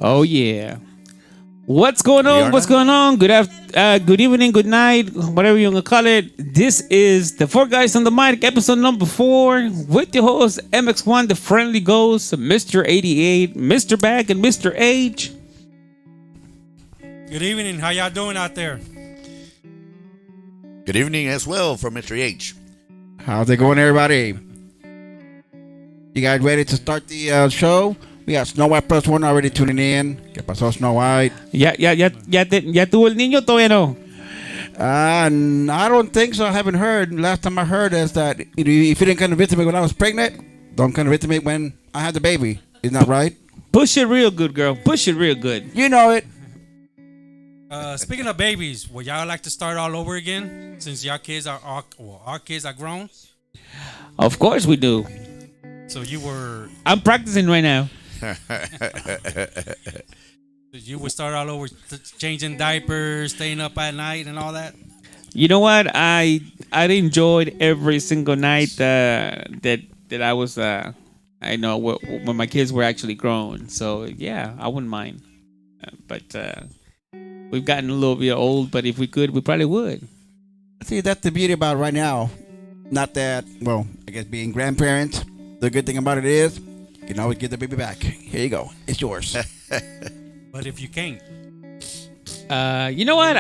Oh yeah. What's going We on? are What's now? going on? Good evening, good night, whatever you want to call it. This is the Four Guys on the Mic, episode number 4, with your host MX1, the friendly ghost, Mr. 88, Mr. Bag, and Mr. H. Good evening. How y'all doing out there? Good evening as well from Mr. H. How's it going, everybody? You guys ready to start the show? We got Snow White plus one already tuning in. ¿Qué pasó, Snow White? Ya tuvo el niño, todavía no. I don't think so. I haven't heard. Last time I heard is that if you didn't come to visit me when I was pregnant, don't come to visit me when I had the baby. Isn't that right? Push it real good, girl. Push it real good. You know it. Speaking of babies, would y'all like to start all over again since our kids are grown? Of course we do. So I'm practicing right now. you would start all over, changing diapers, staying up at night, and all that. You know what? I enjoyed every single night that I was I know when my kids were actually grown. So yeah, I wouldn't mind. But we've gotten a little bit old. But if we could, we probably would. See, that's the beauty about it right now. Not that, well, I guess being grandparents, the good thing about it is you can always get the baby back. Here you go. It's yours. But if you can't, You know what?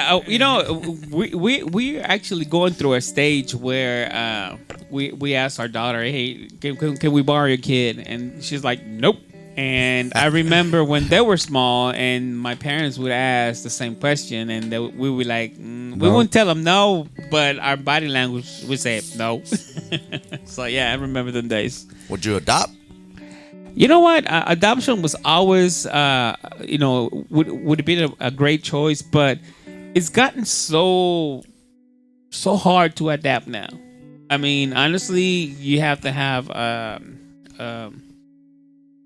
We're actually going through a stage where we asked our daughter, "Hey, can we borrow your kid?" And she's like, "Nope." And I remember when they were small, and my parents would ask the same question, and we were like, we No. wouldn't tell them no, but our body language would say no. So yeah, I remember them days. Would you adopt? You know what? Adoption was always, would have been a great choice, but it's gotten so hard to adapt now. I mean, honestly, you have to have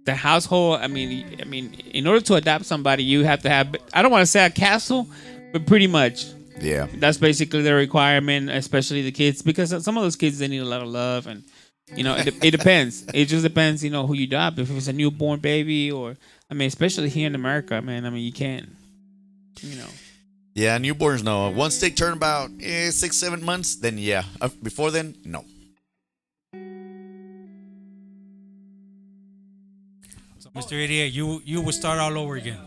the household. I mean, in order to adopt somebody, you have to have. I don't want to say a castle, but pretty much. Yeah. That's basically the requirement, especially the kids, because some of those kids they need a lot of love and. It depends. It just depends, who you adopt. If it's a newborn baby or, especially here in America, man, you can't, Yeah, newborns, no. Once they turn about 6-7 months, then yeah. Before then, no. so Mr. 88, you would start all over again.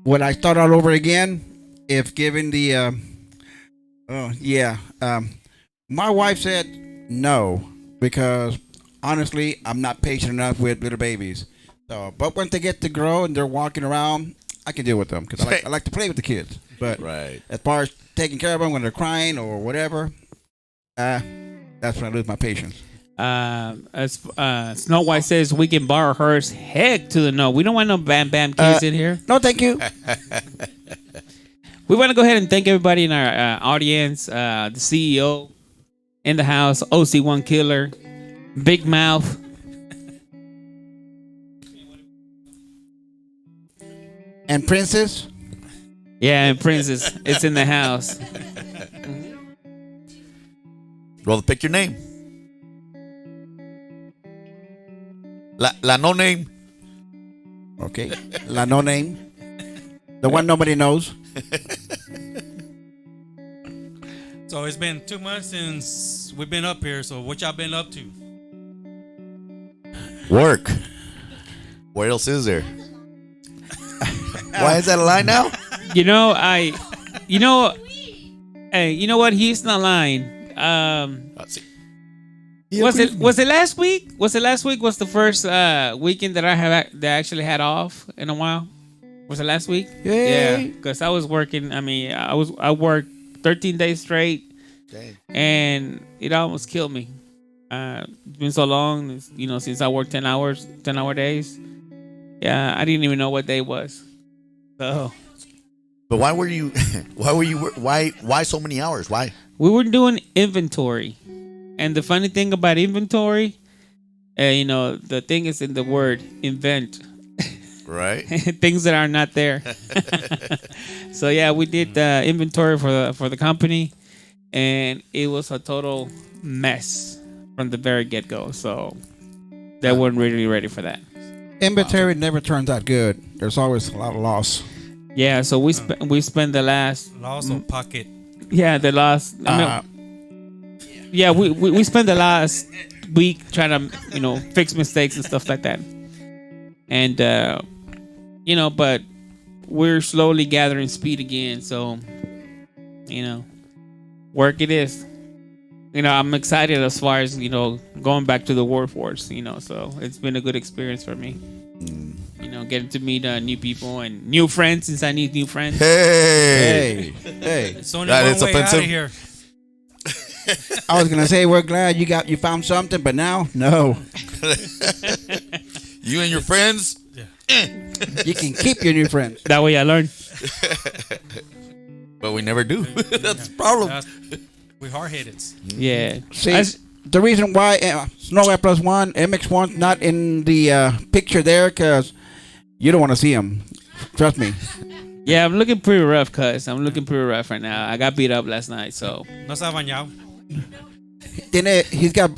Would I start all over again if given the my wife said no because honestly I'm not patient enough with little babies. So but once they get to grow and they're walking around, I can deal with them because I like to play with the kids. But Right. as far as taking care of them when they're crying or whatever, that's when I lose my patience. as Snow White says, we can borrow hers. Heck to the no. We don't want no Bam Bam kids in here. No, thank you. We want to go ahead and thank everybody in our audience, the CEO in the house, OC1 Killer, Big Mouth. And Princess, Yeah, and Princess, it's in the house. Well, pick your name. La no name. okay, la no name, the one nobody knows. So it's been 2 months since we've been up here. So what y'all been up to? Work. What else is there? Why is that a lie now? You know what? He's not lying. Let's see. Was it last week? Was the first weekend that that I actually had off in a while? Was it last week? Yay. Yeah, because I was working. I worked 13 days straight, Dang. and it almost killed me. It's been so long, since I worked 10-hour days. Yeah, I didn't even know what day it was. So But why were you? Why so many hours? Why? we were doing inventory, and the funny thing about inventory, the thing is in the word invent. Right. Things that are not there. So yeah, we did the inventory for the company, and it was a total mess from the very get go. So they weren't really ready for that. Inventory never turns out good. There's always a lot of loss. Yeah, so we spent the last Loss of pocket. the last yeah, we spent the last week trying to fix mistakes and stuff like that, and but we're slowly gathering speed again. So work it is. I'm excited as far as going back to the workforce. So it's been a good experience for me. Getting to meet new people and new friends since I need new friends. Hey. Hey. It's only That one is way out offensive. of here. I was gonna say we're glad you found something, but now no. You and your friends. You can keep your new friends. That way I learn. But we never do. That's the problem. We hard headed. Yeah. See, the reason why Snow White Plus One, MX1's not in the picture there, because you don't want to see him. Trust me. Yeah, I'm looking pretty rough, cuz. I'm looking pretty rough right now. I got beat up last night, so. No se ha bañado. He's got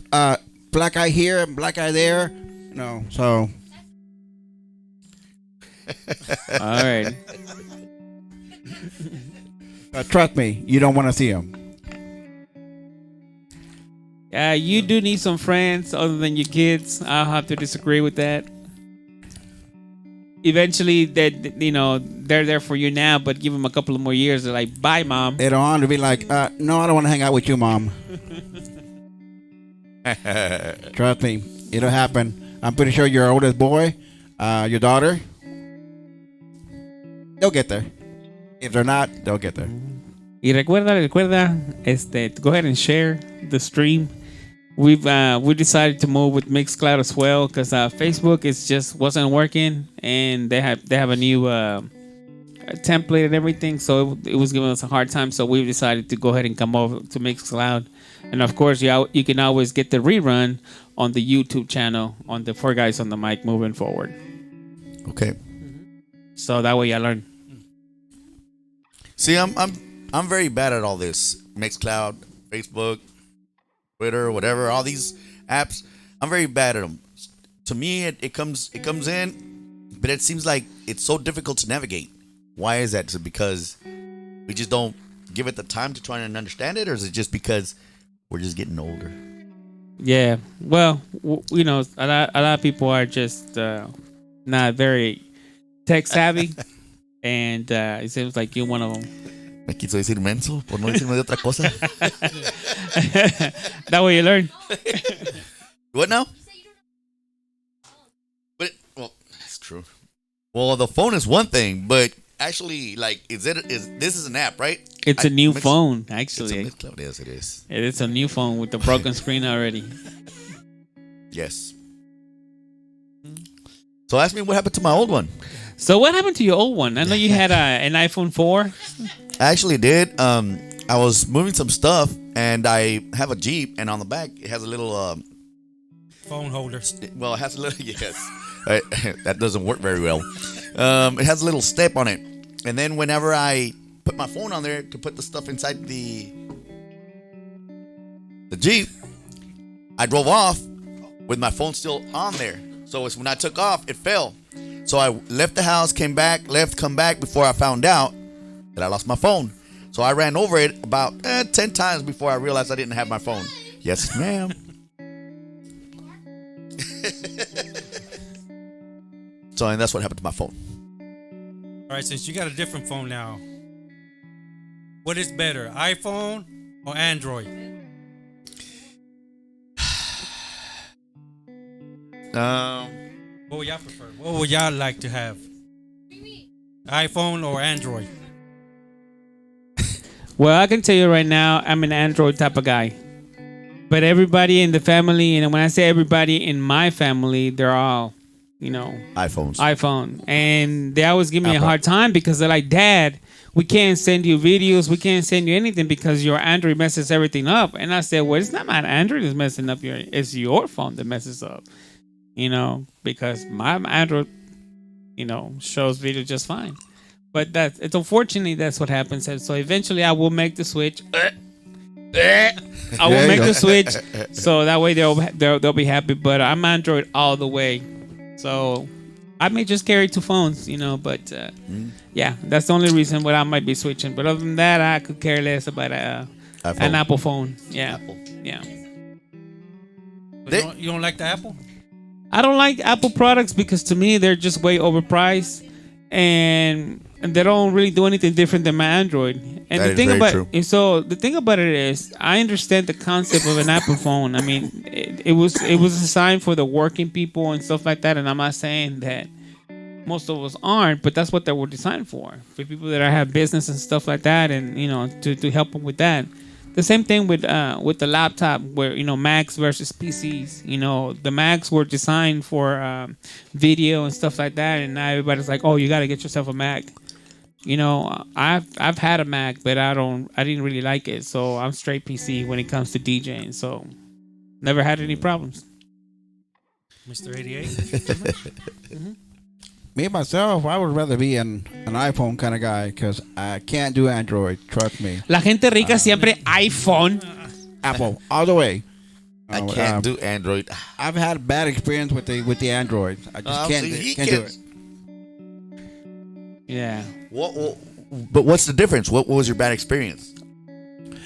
black eye here and black eye there. No, so. All right. Trust me, you don't want to see him. Yeah, you do need some friends other than your kids. I'll have to disagree with that. Eventually, they're there for you now, but give them a couple of more years. They're like, bye, mom. It'll on to be like, no, I don't want to hang out with you, mom. Trust me, it'll happen. I'm pretty sure your oldest boy, your daughter, they'll get there. If they're not, they'll get there. Y recuerda, go ahead and share the stream. We decided to move with Mixcloud as well because Facebook wasn't working, and they have a new template and everything, so it was giving us a hard time. So we decided to go ahead and come over to Mixcloud, and of course you can always get the rerun on the YouTube channel on the Four Guys on the Mic moving forward. Okay. So that way I learn. See, I'm very bad at all this. Mixcloud, Facebook, Twitter, whatever, all these apps. I'm very bad at them. To me, it comes in, but it seems like it's so difficult to navigate. Why is that? Is it because we just don't give it the time to try and understand it, or is it just because we're just getting older? Yeah. Well, a lot of people are just not very tech savvy, and it seems like you're one of them. Me quiso decir menso por no decirme de otra cosa. That way you learn. What now? But that's true. Well, the phone is one thing, but actually, like, this is an app, right? It's a new phone, actually. It's a Mixcloud. Yes, it is. It is a new phone with the broken screen already. Yes. So ask me what happened to my old one. So what happened to your old one? I know you had an iPhone 4. I actually did. I was moving some stuff, and I have a Jeep, and on the back it has a little Phone holders. well, it has a little yes. That doesn't work very well. It has a little step on it, and then whenever I put my phone on there to put the stuff inside the Jeep, I drove off with my phone still on there. So it's when I took off, it fell. So I left the house, came back, come back before I found out that I lost my phone. So I ran over it about 10 times before I realized I didn't have my phone. Yes, ma'am. So, and that's what happened to my phone. All right, since you got a different phone now, what is better, iPhone or Android? What would y'all prefer? What would y'all like to have? iPhone or Android? Well, I can tell you right now, I'm an Android type of guy. But everybody in the family, and when I say everybody in my family, they're all, iPhones. iPhone. And they always give me a hard time because they're like, Dad, we can't send you videos. We can't send you anything because your Android messes everything up. And I said, well, it's not my Android that's messing up. It's your phone that messes up. Because my Android, shows video just fine. But it's unfortunately that's what happens. So eventually I will make the switch. I will make the switch, so that way they'll be happy. But I'm Android all the way. So I may just carry two phones, but yeah, that's the only reason why I might be switching. But other than that, I could care less about an Apple phone. Yeah, yeah. But you don't like the Apple? I don't like Apple products because to me they're just way overpriced, and they don't really do anything different than my Android. And That the is thing very about true. and so the thing about it is, I understand the concept of an Apple phone. I mean, it was designed for the working people and stuff like that. And I'm not saying that most of us aren't, but that's what they were designed for people that have business and stuff like that, and to help them with that. The same thing with the laptop, where Macs versus PCs. The Macs were designed for video and stuff like that, and now everybody's like, "Oh, you got to get yourself a Mac." I've had a Mac, but I didn't really like it, so I'm straight PC when it comes to DJing. So never had any problems. Mr. 88? Me myself, I would rather be an iPhone kind of guy because I can't do Android. Trust me. La gente rica siempre iPhone. Apple all the way. I can't do Android. I've had a bad experience with the Android. I just can't do it. Yeah. But what's the difference? What was your bad experience? Did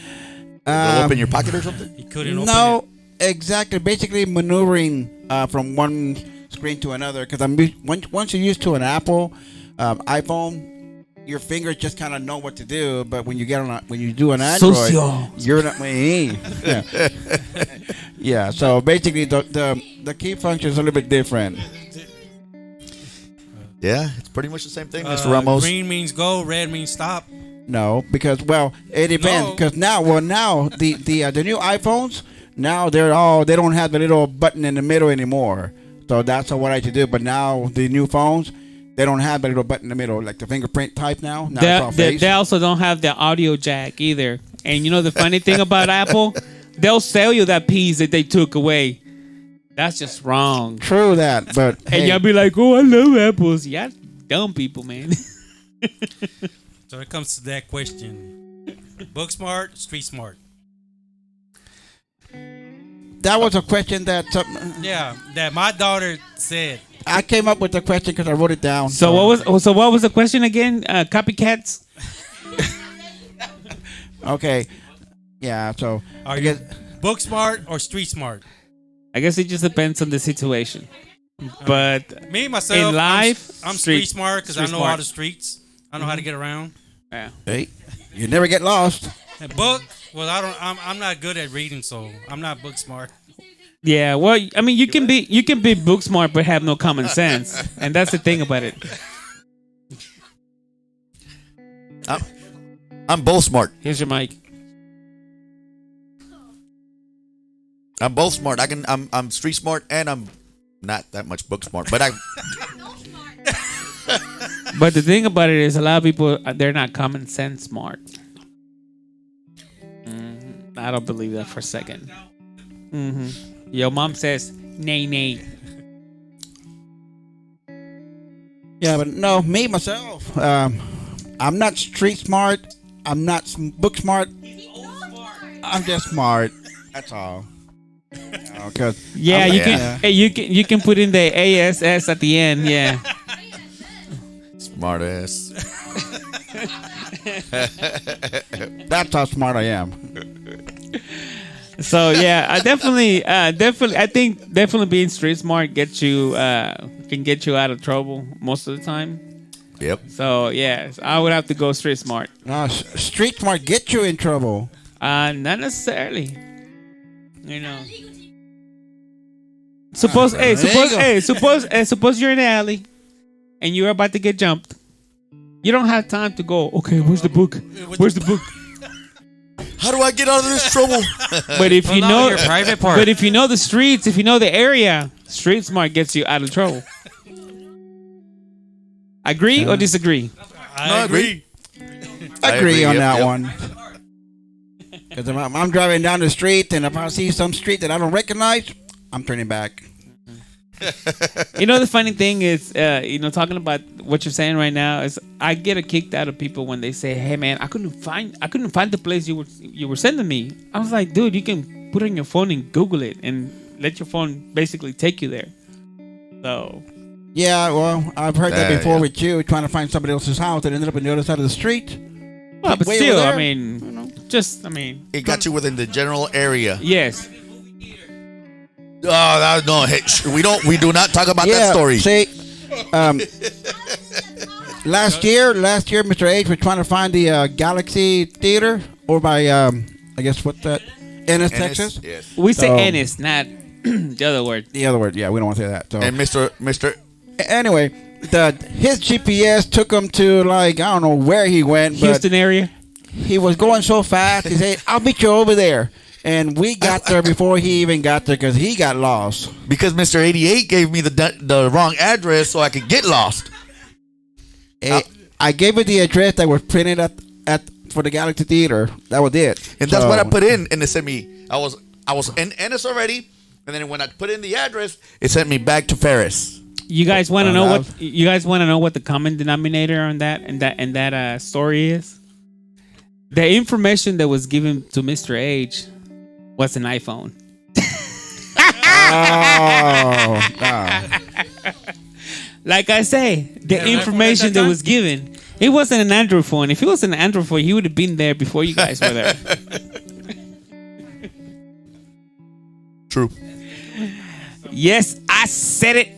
it open your pocket or something? You couldn't open No, exactly. Basically, maneuvering from one screen to another. Because once you're used to an Apple iPhone, your fingers just kind of know what to do. But when you do an Android, Sucio. you're not. Yeah. Yeah. So basically, the key function is a little bit different. Yeah, it's pretty much the same thing, Mr. Ramos. Green means go, red means stop. No, because it depends. No. Because now the new iPhones they don't have the little button in the middle anymore. So that's what I had to do. But now the new phones, they don't have the little button in the middle, like the fingerprint type now. Now it's all face. They also don't have the audio jack either. And the funny thing about Apple, they'll sell you that piece that they took away. That's just wrong. True that, but And y'all be like, "Oh, I love apples." Yeah, dumb people, man. So it comes to that question. Book smart, street smart. that was a question that Yeah, that my daughter said. I came up with the question because I wrote it down. So what was the question again? Copycats. Okay, yeah. So Are I you guess book smart or street smart? I guess it just depends on the situation. But Me, myself, in life, I'm street smart because I street know smart. all the streets. I know how to get around. yeah. hey, you never get lost. And book, well, I'm not good at reading, so I'm not book smart. Yeah, well, I mean, you can be book smart but have no common sense, and that's the thing about it. I'm both smart. Here's your mic. I'm both smart. I'm street smart and I'm not that much book smart. But But the thing about it is, a lot of people they're not common sense smart. I don't believe that for a second. Your mom says nay nay. Yeah, but no, me myself, I'm not street smart. I'm not book smart. I'm just smart. That's all. Cause Yeah, I'm you like, can. Hey, you can put in the ASS at the end. Yeah. smart ass. That's how smart I am. So yeah, I think definitely being street smart can get you out of trouble most of the time. Yep. So yeah, I would have to go street smart. No, street smart get you in trouble. Not necessarily. Suppose you're in the alley and you're about to get jumped. You don't have time to go, "Okay, where's the book? Where's the book?" How do I get out of this trouble? But if you know your private part. But if you know the streets, if you know the area, street smart gets you out of trouble. Agree or disagree? I agree. I agree on yep, that yep. one. Because if I'm driving down the street and if I see some street that I don't recognize, I'm turning back. The funny thing is, talking about what you're saying right now is, I get a kick out of people when they say, "Hey man, I couldn't find the place you were sending me." I was like, dude, you can put it on your phone and Google it and let your phone basically take you there. So Yeah, well, I've heard that Yeah, before yeah. with you trying to find somebody else's house that ended up on the other side of the street. Well, but Way still, over I there, mean, just, I mean, It got you within the general area. yes. Oh no! Hey, we do not talk about that story. See, last year, Mr. H was trying to find the Galaxy Theater over by, I guess what's that? Ennis, Texas. Yes. We say So- Ennis, not the other word. The other word, yeah, we don't want to say that. So And Mr. anyway, his GPS took him to like I don't know where he went, but Houston area. he was going so fast. He said, "I'll meet you over there," and we got there before he even got there because he got lost. Because Mr. 88 gave me the wrong address so I could get lost. I gave it the address that was printed at for the Galaxy Theater. That was it. And that's So- what I put in, and it sent me. I was in Ennis already, and then when I put in the address, it sent me back to Ferris. You guys want to Oh, know that what you guys want to know what the common denominator on that story is? The information that was given to Mr. H was an iPhone. Oh, Like I say, the Yeah, an iPhone information at that that time? was given, it wasn't an Android phone. If it was an Android phone, he would have been there before you guys were there. True. Yes, I said it.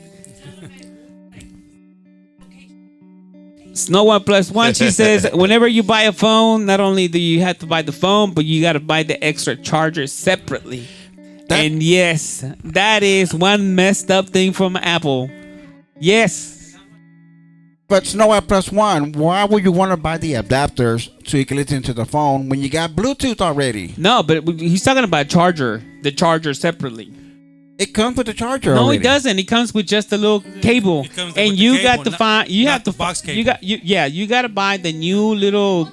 Snow One Plus One, she says, whenever you buy a phone, not only do you have to buy the phone, but you got to buy the extra charger separately. And yes, that is one messed up thing from Apple. Yes. but Snow White Plus One, why would you want to buy the adapters so you can listen to the phone when you got Bluetooth already? No, but he's talking about charger, the charger separately. It comes with the charger. No, already. it doesn't. It comes with just a little cable, It comes and with you the got cable, to not- find. You not have to the box You cable. got you got to buy the new little They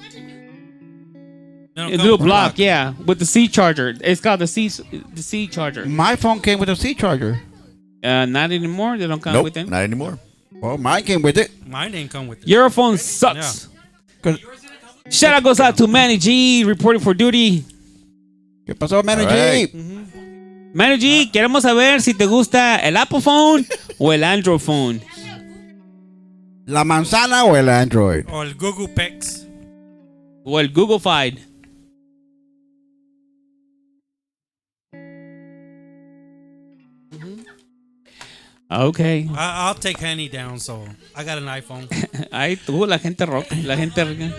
don't a come little with block, yeah, with the C charger. It's called the C charger. My phone came with a C charger. Not anymore. They don't come Nope, with them. not anymore. Well, mine came with it. Mine didn't come with it. Your phone sucks. 'Cause- Shout out goes out to Manny G reporting for duty. ¿Qué pasó, Manny All G? right. Manny G, queremos saber si te gusta el Apple phone o el Android phone. ¿La manzana o el Android? Or el Google Pix. O el Google Find. Okay. I'll take Henny down, so I got an iPhone. Ay, tú, la gente rock. La gente.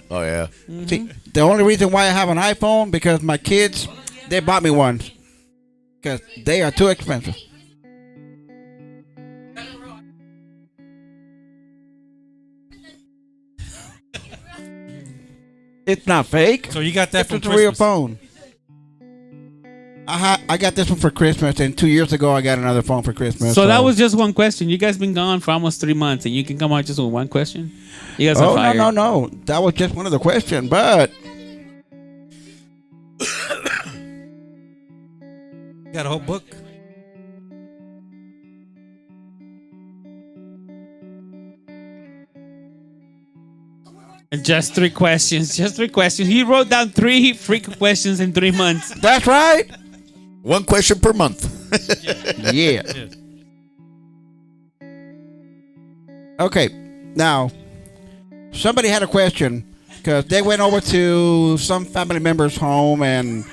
Oh yeah. See, the only reason why I have an iPhone because my kids, they bought me one because they are too expensive. It's not fake. So you got that It's from a real Christmas. phone. I got this one for Christmas, and 2 years ago I got another phone for Christmas. So that was just one question. You guys been gone for almost 3 months, and you can come out just with one question. You guys are Oh fired. no! That was just one of the questions, but You got a whole book. Just 3 questions. Just 3 questions. He wrote down 3 freaking questions in 3 months. that's right. One question per month. Yeah. Yeah. Okay, now somebody had a question because they went over to some family member's home and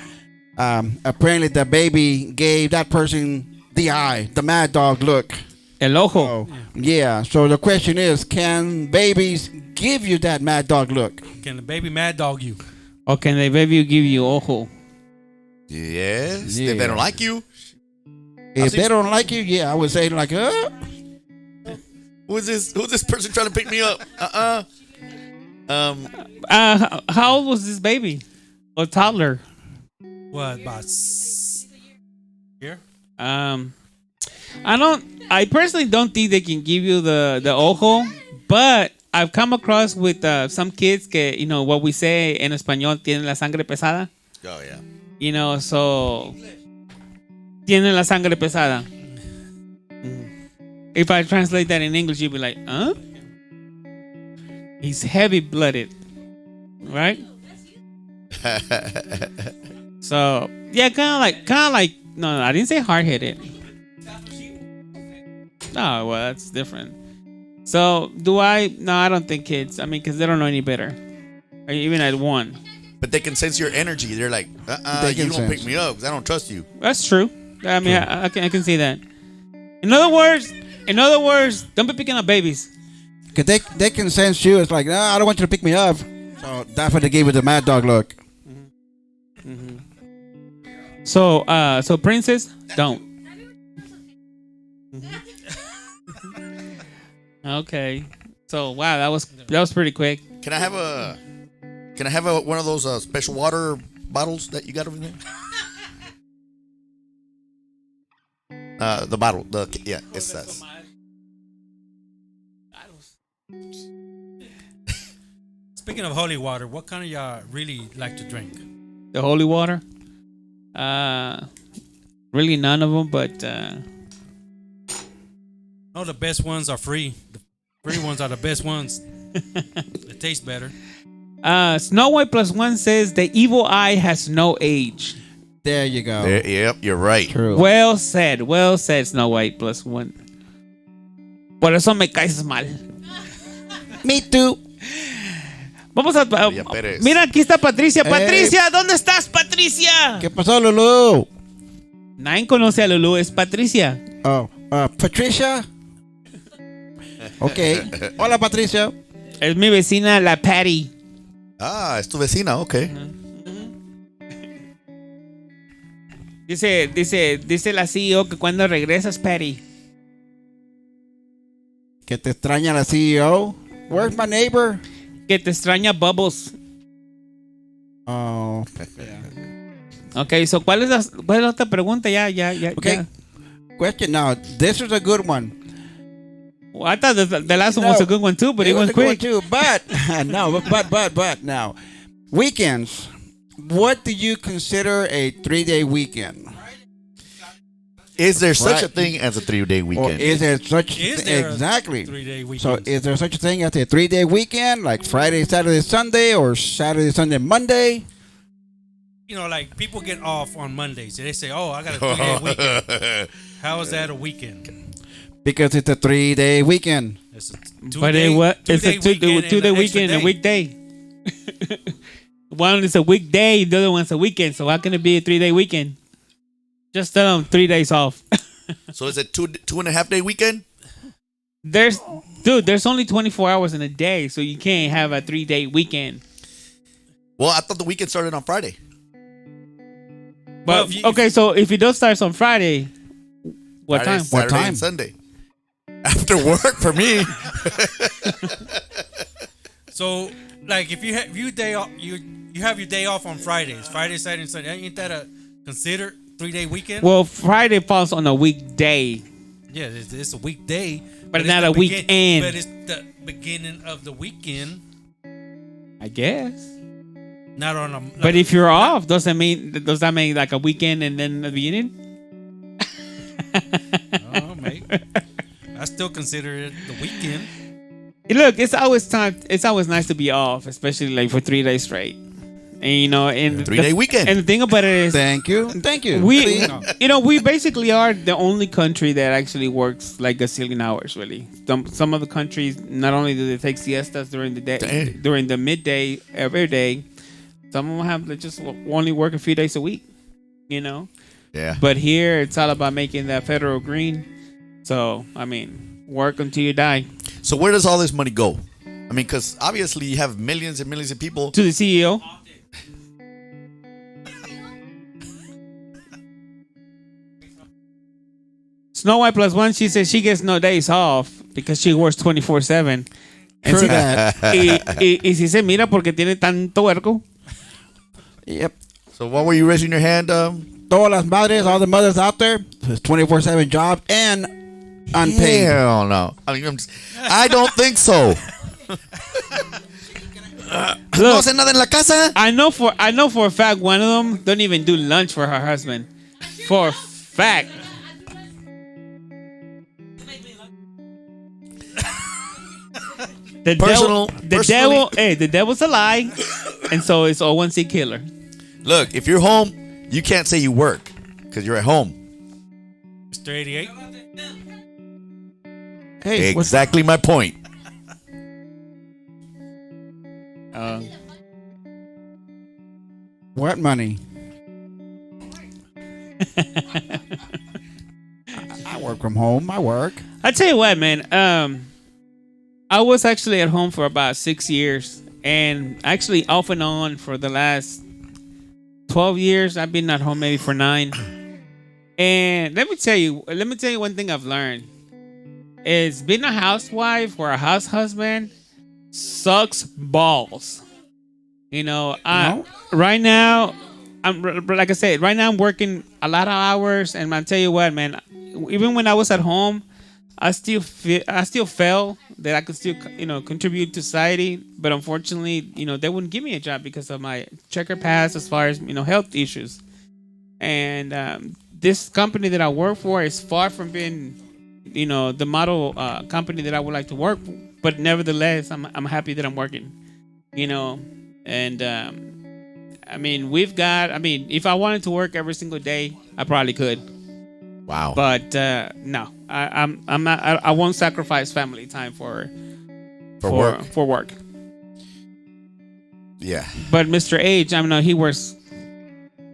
apparently the baby gave that person the eye, the mad dog look. El ojo. Oh, yeah. So the question is, can babies give you that mad dog look? Can the baby mad dog you? Or can the baby give you ojo? Yes. Yeah. If they don't like you, If see- they don't like you, yeah, I would say like, who's this person trying to pick me up? How old was this baby? Or toddler? What about here? I personally don't think they can give you the ojo, but I've come across with some kids que, you know, what we say en español, tienen la sangre pesada. Oh yeah. You know, so tienen la sangre pesada. If I translate that in English, you'd be like, huh? He's heavy blooded, right? So yeah, kind of like. No, I didn't say hard headed. Oh, well, that's different. So, do I? No, I don't think kids. I mean, because they don't know any better. Even at 1. But they can sense your energy. They're like, They you can don't pick sense. me up because I don't trust you. That's true. I mean, I can see that. In other words, don't be picking up babies. Cause they can sense you. It's like, no, I don't want you to pick me up. So that's what they gave you the mad dog look. So princess, don't. Okay. So wow, that was pretty quick. Can I have one of those special water bottles that you got over there? The bottle. It's that. Speaking of holy water, what kind of y'all really like to drink? The holy water. Really none of them, but Oh, the best ones are free. The free ones are the best ones. It tastes better. Snow White +1 says the evil eye has no age. There you go. Yep, you're right. True. Well said, Snow White +1. Por eso me caes mal. Me too. Vamos a. María Pérez. Mira, aquí está Patricia. Patricia, ¿dónde estás, Patricia? ¿Qué pasó, Lulu? Nadie conoce a Lulu, es Patricia. Oh, Patricia. Okay. Hola, Patricia. Es mi vecina, la Patty. Ah, es tu vecina, ok. Dice la CEO que cuando regresas, Patty. Que te extraña la CEO. Where's my neighbor? Que te extraña Bubbles. Oh. Okay, so ¿cuál es la otra pregunta? Ya. Okay. Question now. This is a good one. Well, I thought the last one was a good one too, but it went was a good one quick. too, but no, but now, weekends. What do you consider a 3-day weekend? Is there such Right. a thing as a 3-day Or weekend? is there such Is there a exactly 3-day weekend? So is there such a thing as a 3-day weekend, like Friday, Saturday, Sunday, or Saturday, Sunday, Monday? You know, like people get off on Mondays. They say, "Oh, I got a 3-day weekend." How is that a weekend? Because it's a 3-day weekend. It's a But it's a two-day weekend and a weekday. One is a weekday, the other one's a weekend. So how can it be a 3-day weekend? Just tell them 3 days off. So is it 2.5-day weekend? There's only 24 hours in a day, so you can't have a 3-day weekend. Well, I thought the weekend started on Friday. But Well, so if it does start on Friday, what Friday, time? Saturday, What time? and Sunday. After work for me. So, like, if you have day off, you have your day off on Fridays, Friday, Saturday, and Sunday. Ain't that a considered 3-day weekend? Well, Friday falls on a weekday. Yeah, it's a weekday, But it's not the a weekend. But it's the beginning of the weekend, I guess. not on a. But if you're off, does that mean like a weekend and then the beginning? Oh, mate, I still consider it the weekend. Look, it's always nice to be off, especially like for 3 days straight. And you know, and 3-day weekend. And the thing about it is, Thank you. we See? we basically are the only country that actually works like a zillion hours. Really, some of the countries not only do they take siestas during the day, Dang. during the midday every day, some of them have they just only work a few days a week. You know, Yeah. but here it's all about making that federal green. So I mean, work until you die. So where does all this money go? I mean, because obviously you have millions and millions of people. To the CEO. Snow White +1, she says she gets no days off because she works 24/7. True si, that. y si se mira porque tiene tanto huerco. Yep. So why were you raising your hand? Todas las madres, all the mothers out there, it's 24/7 job and unpaid. Hell no. I mean, I don't think so. No Look, hace nada en la casa. I know for a fact one of them don't even do lunch for her husband. For a fact. The devil's a lie, and so it's 0-1C killer. Look, if you're home, you can't say you work because you're at home. Mr. 88. Hey, Exactly my point. what money? I work from home. I work. I tell you what, man. I was actually at home for about 6 years, and actually off and on for the last 12 years. I've been at home maybe for 9. And let me tell you one thing I've learned is being a housewife or a house husband sucks balls. You know, No? right now, like I said, right now I'm working a lot of hours, and I tell you what, man. Even when I was at home, I still felt that I could still, contribute to society. But unfortunately, they wouldn't give me a job because of my checker pass as far as health issues. And this company that I work for is far from being, the model company that I would like to work. But nevertheless, I'm happy that I'm working. And I mean, if I wanted to work every single day, I probably could. Wow. But no, I'm not. I won't sacrifice family time for work. Yeah. But Mr. H, I know he works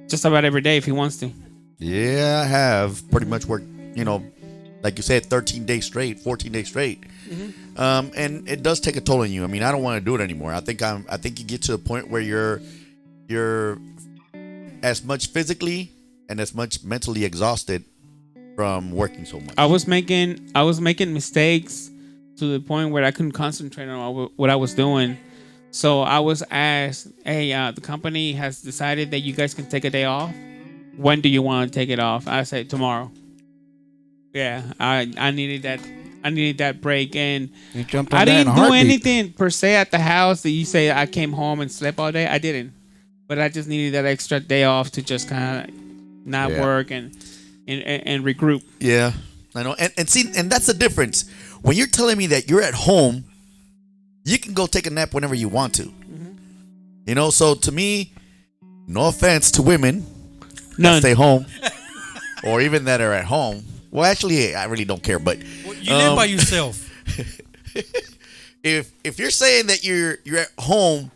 just about every day if he wants to. Yeah, I have pretty much worked, like you said, 13 days straight, 14 days straight. And it does take a toll on you. I mean, I don't want to do it anymore. I think you get to a point where you're as much physically and as much mentally exhausted from working so much. I was making mistakes to the point where I couldn't concentrate on what I was doing. So I was asked, "Hey, the company has decided that you guys can take a day off. When do you want to take it off?" I said tomorrow. Yeah, I needed that. I needed that break, and You jumped on I that in didn't a do heartbeat. anything per se at the house that you say I came home and slept all day. I didn't, but I just needed that extra day off to just kind of not Yeah. work and regroup. Yeah, I know. And see, and that's the difference. When you're telling me that you're at home, you can go take a nap whenever you want to. So to me, no offense to women that None. stay home or even that are at home. Well, actually, I really don't care. But You live by yourself. if you're saying that you're at home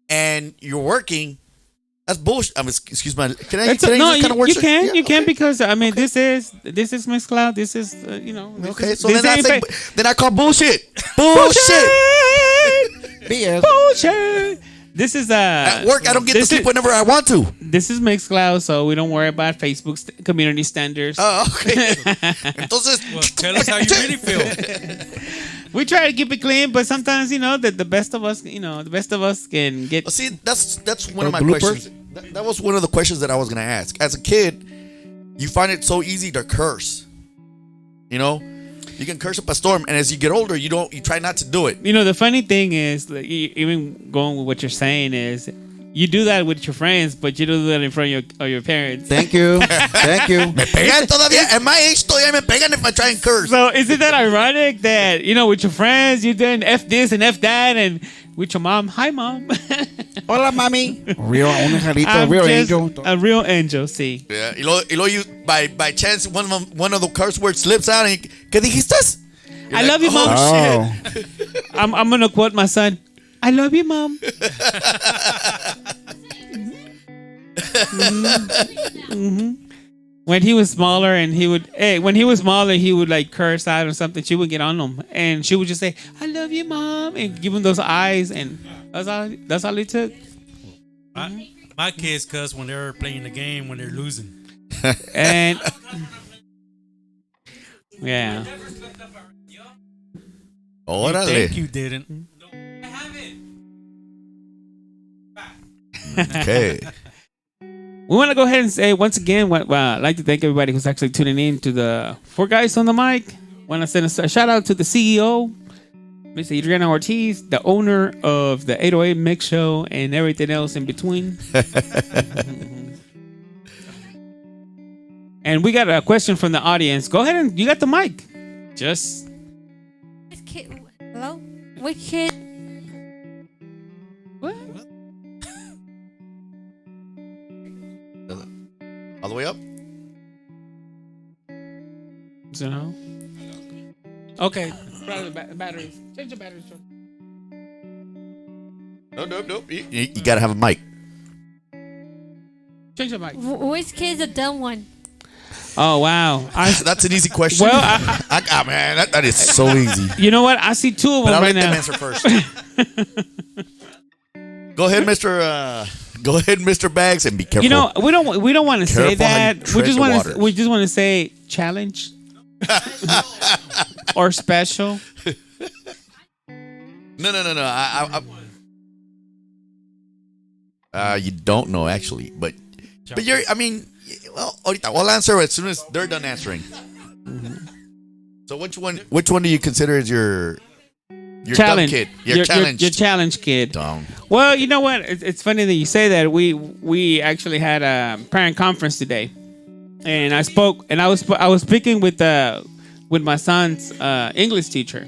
and you're working, that's bullshit. Excuse me. Can I use No, that kind of word? you can, Yeah, you can, okay. because I mean, this is Mixcloud. This is Okay, so this then I ain't say, fa- then I call bullshit. Bullshit. BS. Bullshit. This is At work, I don't get to this sleep is- whenever I want to. This is Mixcloud, so we don't worry about Facebook community standards. Oh, okay. Entonces, Well, tell us how you really feel. We try to keep it clean, but sometimes that the best of us, can get. well, see, that's one of my bloopers? questions. That was one of the questions that I was gonna ask. As a kid, you find it so easy to curse. You can curse up a storm, and as you get older, you try not to do it. The funny thing is, like, even going with what you're saying is, you do that with your friends, but you don't do that in front of your parents. Thank you. Thank you. Me pegan todavía. At my age, todavía me pegan if I try and curse. So isn't that ironic that with your friends you're doing F this and F that, and with your mom, hi mom, Hola, mami. Real, un angelito, I'm real just angel. a real angel. See, Yeah, y luego you by chance one of the curse words slips out, and ¿qué dijiste? I love you, mom. Oh, I'm gonna quote my son. I love you, mom. When he was smaller, and he would like curse out or something, she would get on him, and she would just say, "I love you, mom," and give him those eyes, and that's all it took. My kids cuss when they're playing the game when they're losing. And yeah, You Órale. think you didn't. Okay. we want to go ahead and say once again, I'd like to thank everybody who's actually tuning in to the Four Guys on the Mic. Want to send a shout out to the CEO, Mr. Adriano Ortiz, the owner of the 808 Mix Show and everything else in between. And we got a question from the audience. Go ahead and you got the mic. Just Which kid? Hello? Which kid? what? All the way up? You know. Okay. Probably batteries. Change the batteries. Nope. You gotta have a mic. Change the mic. Which kid's a dumb one? Oh wow. That's an easy question. Well, Man, that is so easy. you know what? I see two of But them I'll right let them now. answer first. Go ahead, Mr. Bags, and be careful. You know, we don't want to say Careful how you that. tread the waters. We just want to say challenge or special. No. You don't know actually, but you're. I mean, well, ahorita, we'll answer as soon as they're done answering. So which one do you consider as your Challenge dumb kid? Your challenge. Your challenge kid. Dumb. Well, you know what? It's funny that you say that. We actually had a parent conference today, and I spoke, and I was speaking with my son's English teacher,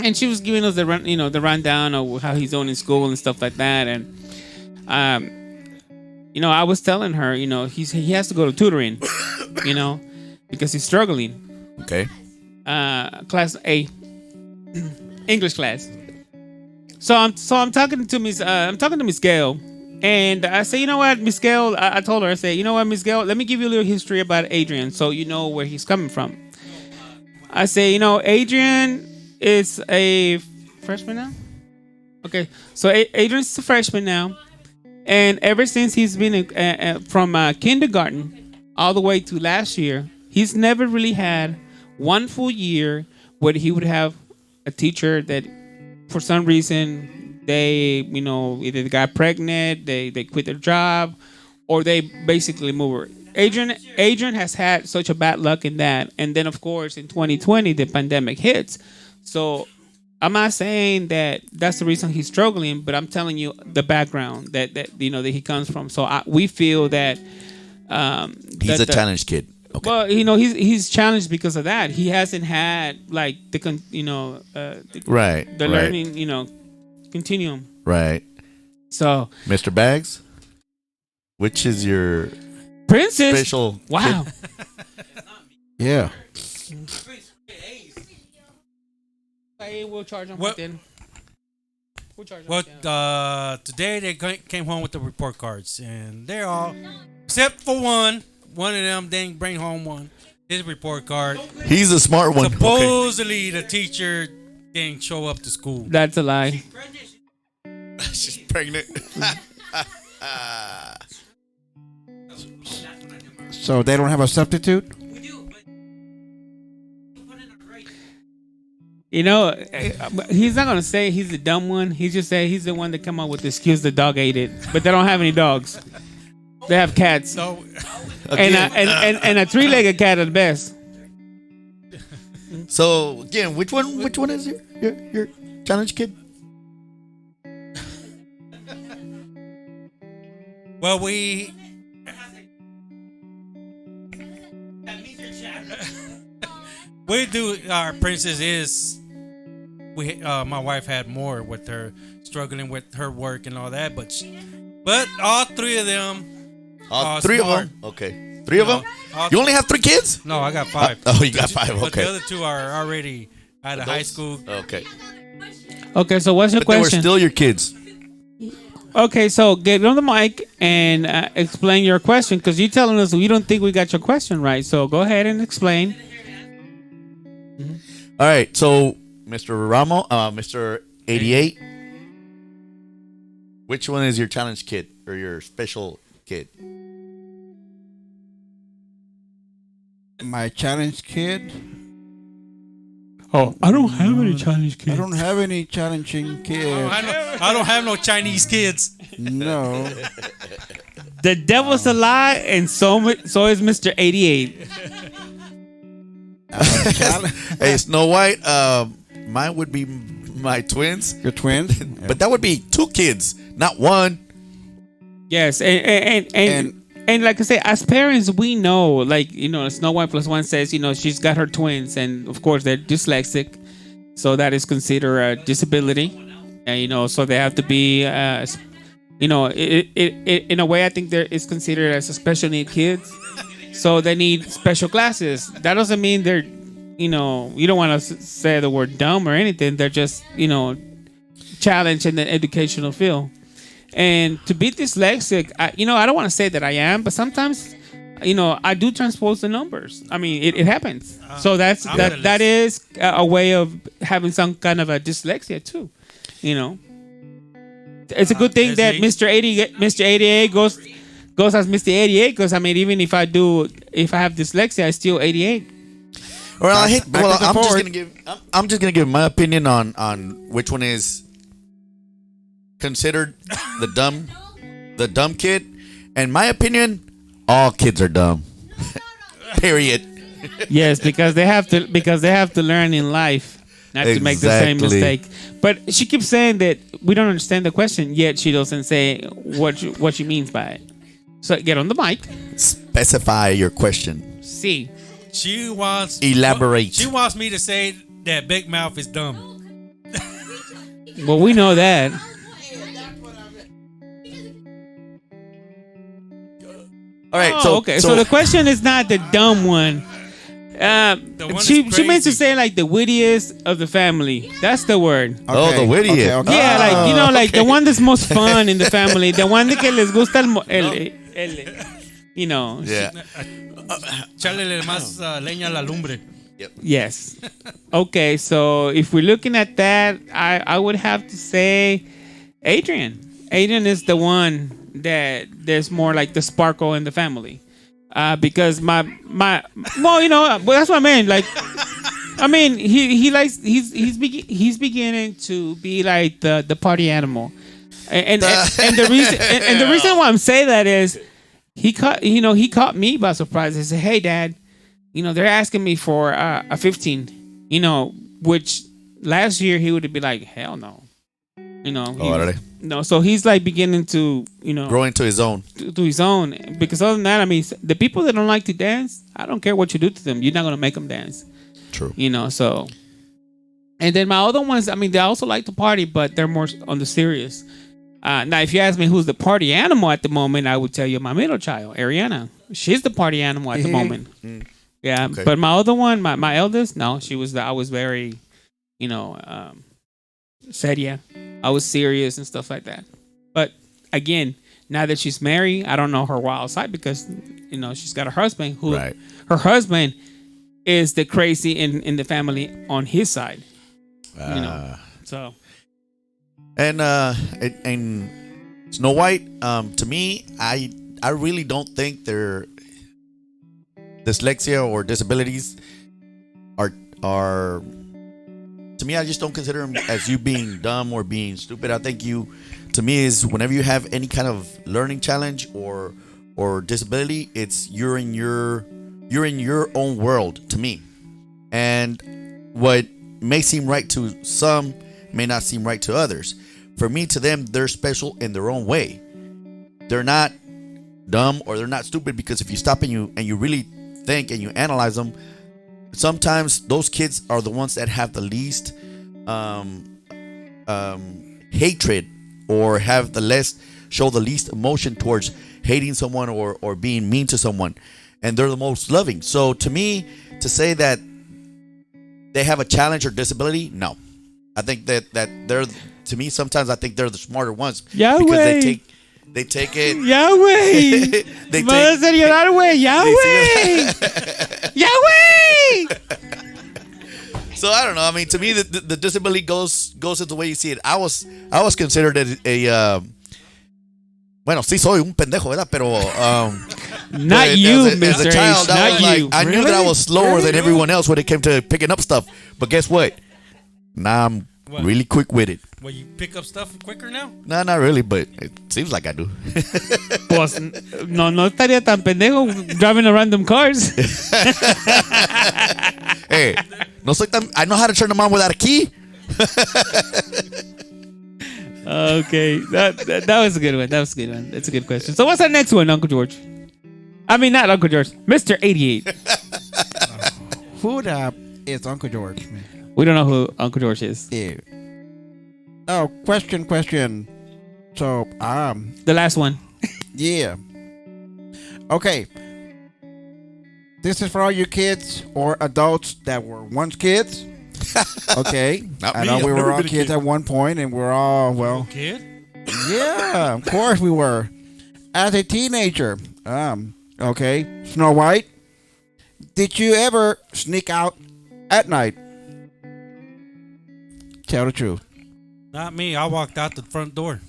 and she was giving us the rundown of how he's doing in school and stuff like that, and I was telling her, he has to go to tutoring, because he's struggling. Okay. Class A. English class. So I'm talking to Miss Gail, and I say, you know what, Miss Gail, I told her, I say, you know what, Miss Gail, let me give you a little history about Adrian, so you know where he's coming from. I say, Adrian is a freshman now. Okay, so Adrian's a freshman now, and ever since he's been from kindergarten all the way to last year, he's never really had one full year where he would have a teacher that, for some reason, they, either they got pregnant, they quit their job, or they basically moved. Adrian has had such a bad luck in that, and then of course in 2020 the pandemic hits. So I'm not saying that that's the reason he's struggling, but I'm telling you the background that he comes from. So we feel that he's a challenged kid. Okay. Well, he's challenged because of that. He hasn't had like the learning, continuum. Right. So, Mr. Bags, which is your princess? special? Wow. Kid? Yeah. We'll charge him What- then. We'll charge him. Well, today they came home with the report cards, and they're all, except for one. One of them didn't bring home his report card. He's a smart one. Okay. Supposedly, the teacher didn't show up to school. That's a lie. She's pregnant. So they don't have a substitute? He's not gonna say he's the dumb one. He just say he's the one that come up with the excuse the dog ate it. But they don't have any dogs. They have cats. So, And a three-legged cat at the best. So again, which one is your challenge kid? well, we do. Our princess is. My wife had more with her struggling with her work and all that, but all three of them. Three smart. of them. Okay, three of them. all- You only have 3 kids? No, I got 5. Oh, you got 5. But Okay. the other 2 are already out of high school. Okay. Okay, so what's your But they were question? still your kids. Okay, so get on the mic and explain your question, because you're telling us we don't think we got your question right. So go ahead and explain. All right. So Mr. Mr. 88. Which one is your challenge kid or your special kid? My challenge kid? Oh, I don't have any challenge kids. I don't have any challenging kids. I don't have no Chinese kids. No. The devil's a lie, and so is Mr. 88. Hey, Snow White. Mine would be my twins, Your twins? but that would be 2 kids, not 1. Yes, and like I say, as parents, we know, like, Snow White plus 1 says, she's got her twins, and of course they're dyslexic, so that is considered a disability, and so they have to be, in a way, I think it's considered as a special need kids, so they need special classes. That doesn't mean they're you know, you don't want to say the word dumb or anything. They're just, you know, challenged in the educational field. And to be dyslexic, you know, I don't want to say that I am, but sometimes, you know, I do transpose the numbers. I mean, it happens. So that is a way of having some kind of a dyslexia too. You know, it's a good thing that Mr. 88 goes as Mr. 88, because I mean, even if I have dyslexia, I still 88. Well, I'm just gonna give my opinion on which one is considered the dumb kid. And my opinion, all kids are dumb. Period. Yes, because they have to learn in life not to make the same mistake. But she keeps saying that we don't understand the question, yet she doesn't say what she means by it. So get on the mic. Specify your question. See. She wants elaborate. She wants me to say that Big Mouth is dumb. Well, we know that. All right. Okay. So the question is not the dumb one. She meant to say like the wittiest of the family. That's the word. Okay. Oh, the wittiest. Okay. Yeah, like, you know, like the one that's most fun in the family. The one that les gusta you know. Yeah. Echarle más leña a la lumbre. Yep. Yes. Okay, so if we're looking at that, I would have to say Adrian. Adrian is the one that there's more like the sparkle in the family. Because my well, you know, well, that's what I mean. Like, I mean, he's beginning to be like the party animal, and the reason why I'm saying that is he caught me by surprise. He said, "Hey, Dad, you know, they're asking me for a 15, you know, which last year he would be like, hell no, you know." No, so he's like beginning to, you know, grow into his own. To his own. Because other than that, I mean, the people that don't like to dance, I don't care what you do to them. You're not going to make them dance. True. You know, so. And then my other ones, I mean, they also like to party, but they're more on the serious. Now, if you ask me who's the party animal at the moment, I would tell you my middle child, Ariana. She's the party animal at the moment. Yeah. Okay. But my other one, my eldest, no, I was very, you know, seria. I was serious and stuff like that. But again, now that she's married, I don't know her wild side because, you know, she's got a husband who, her husband is the crazy in the family on his side. You know, so. And Snow White, to me, I really don't think their dyslexia or disabilities are. To me, I just don't consider them as you being dumb or being stupid. I think to me, is whenever you have any kind of learning challenge or disability, it's you're in your own world. To me, and what may seem right to some may not seem right to others. For me, to them, they're special in their own way. They're not dumb or they're not stupid, because if you stop and you really think and you analyze them, sometimes those kids are the ones that have the least hatred or show the least emotion towards hating someone or being mean to someone, and they're the most loving. So to me, to say that they have a challenge or disability, no. I think that they're, to me, sometimes I think they're the smarter ones. Yahweh. Because they take it. Yahweh. Yahweh. Yahweh. So I don't know. I mean, to me, the disability goes into the way you see it. I was considered a bueno, sí soy un pendejo, ¿verdad? Pero not you, Mr. As a child, I knew that I was slower than everyone else when it came to picking up stuff. But guess what? Now I'm really quick with it. Well, you pick up stuff quicker now? No, not really, but it seems like I do. Pues no estaría tan pendejo driving a random cars. Hey, I know how to turn them on without a key. Okay, that was a good one. That's a good question. So what's our next one, Uncle George? I mean, not Uncle George, Mr. 88. Who is Uncle George? We don't know who Uncle George is. Yeah. Oh, question. So, the last one. Yeah. Okay. this is for all you kids or adults that were once kids. Okay, Not I me. know I've we never were all been a kids kid. at one point, and we're all Kid? yeah, of course we were. As a teenager, okay, Snow White, did you ever sneak out at night? Tell the truth. Not me. I walked out the front door.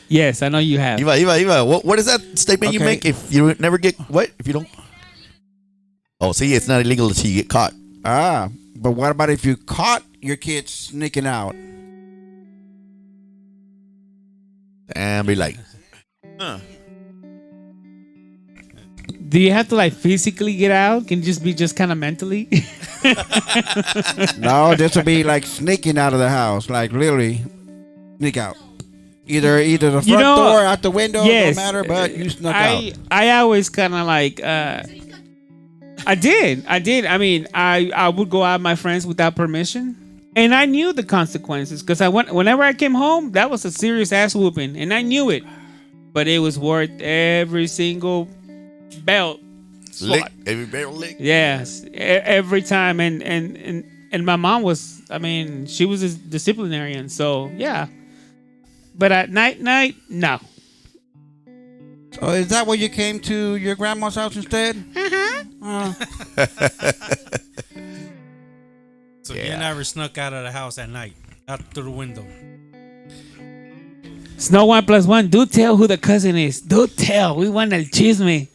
Yes, I know you have. Eva. What is that statement you Okay. make if you never get what? If you don't? Oh, see, it's not illegal until you get caught. But what about if you caught your kids sneaking out? And be like, Do you have to like physically get out? Can it just be just kind of mentally? No, this would be like sneaking out of the house, like literally sneak out. Either the front You know, door, out the window, yes. no matter, but you snuck out. I always kind of like I did. I mean, I would go out with my friends without permission, and I knew the consequences because whenever I came home, that was a serious ass whooping, and I knew it. But it was worth every single belt. lick, every barrel lick. Yes, every time, and my mom was. I mean, she was a disciplinarian, so yeah. But at night, no. So is that why you came to your grandma's house instead? So you never snuck out of the house at night, out through the window. Snow White plus one. Do tell who the cousin is. Do tell. We want el chisme.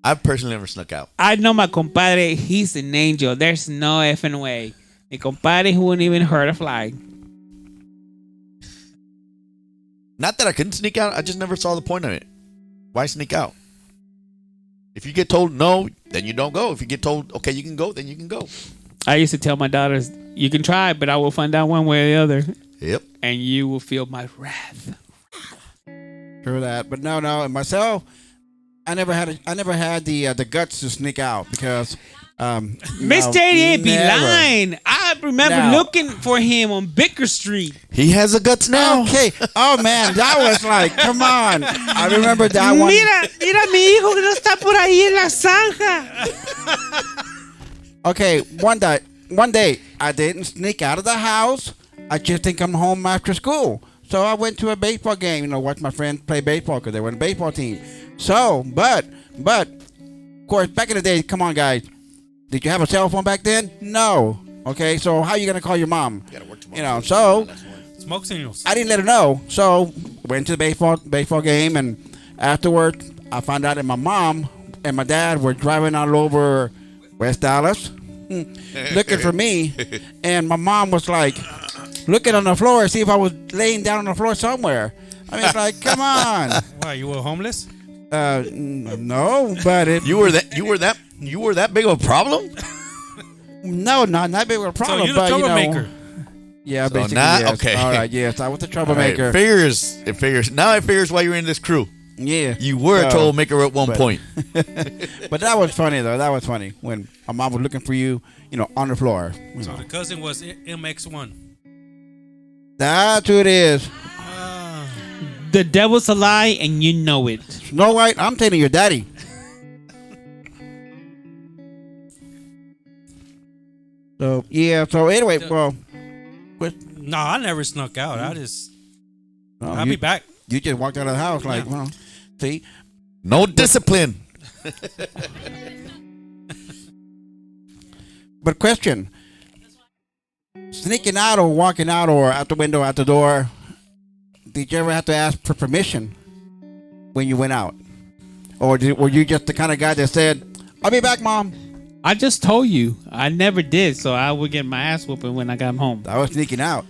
I've personally never snuck out. I know my compadre. He's an angel. There's no effing way. Mi compadre who wouldn't even hurt a fly. Not that I couldn't sneak out. I just never saw the point of it. Why sneak out? If you get told no, then you don't go. If you get told okay, you can go, then you can go. I used to tell my daughters, you can try, but I will find out one way or the other. Yep. And you will feel my wrath. True that, but no, and myself, I never had the guts to sneak out because Miss JD be never. lying. I remember No. looking for him on Baker Street. He has the guts now. Okay. Oh man, that was like, come on. I remember that one. Mira mi hijo que no está por ahí en la zanja. Okay, one day I didn't sneak out of the house. I just didn't come home after school. So I went to a baseball game, watch my friends play baseball because they were in a baseball team. So, but, of course, back in the day, come on, guys. Did you have a cell phone back then? No. Okay, so how you going to call your mom? You gotta work tomorrow. So Smoke signals. I didn't let her know. So went to the baseball game, and afterward, I found out that my mom and my dad were driving all over West Dallas looking for me, and my mom was like looking on the floor to see if I was laying down on the floor somewhere. I mean, it's like, come on. Why, you were homeless? No, but it, You were that big of a problem? no, not big of a problem. So you're the but troublemaker. Yeah, So basically, not- yes. okay. All right, yes, I was the All right, troublemaker. it figures. Now it figures why you're in this crew. Yeah, You were a So, troublemaker at one but- point. But that was funny though. That was funny when my mom was looking for you, on the floor. So the cousin was MX1. That's who it is. The devil's a lie, and you know it. Snow White, I'm telling your daddy. So yeah. So anyway, well, No, I never snuck out. I'll you, be back. you just walked out of the house like, well, see. No discipline. But question: sneaking out or walking out or out the window, out the door. Did you ever have to ask for permission when you went out, or were you just the kind of guy that said, "I'll be back, Mom"? I just told you. I never did, so I would get my ass whooping when I got home. I was sneaking out.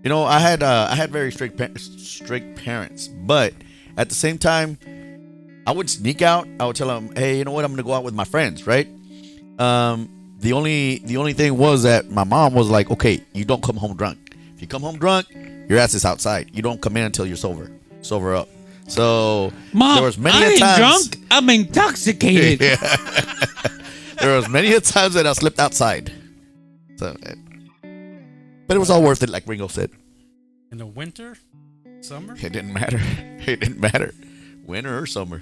I had very strict parents, but at the same time, I would sneak out. I would tell them, "Hey, you know what? I'm gonna go out with my friends." Right? The only thing was that my mom was like, "Okay, you don't come home drunk. If you come home drunk, your ass is outside. You don't come in until you're sober up." So Mom, there was many I ain't times. drunk. I'm intoxicated. There was many a times that I slipped outside. So But it was all worth it, like Ringo said. In the winter, summer. It didn't matter. It didn't matter. Winter or summer.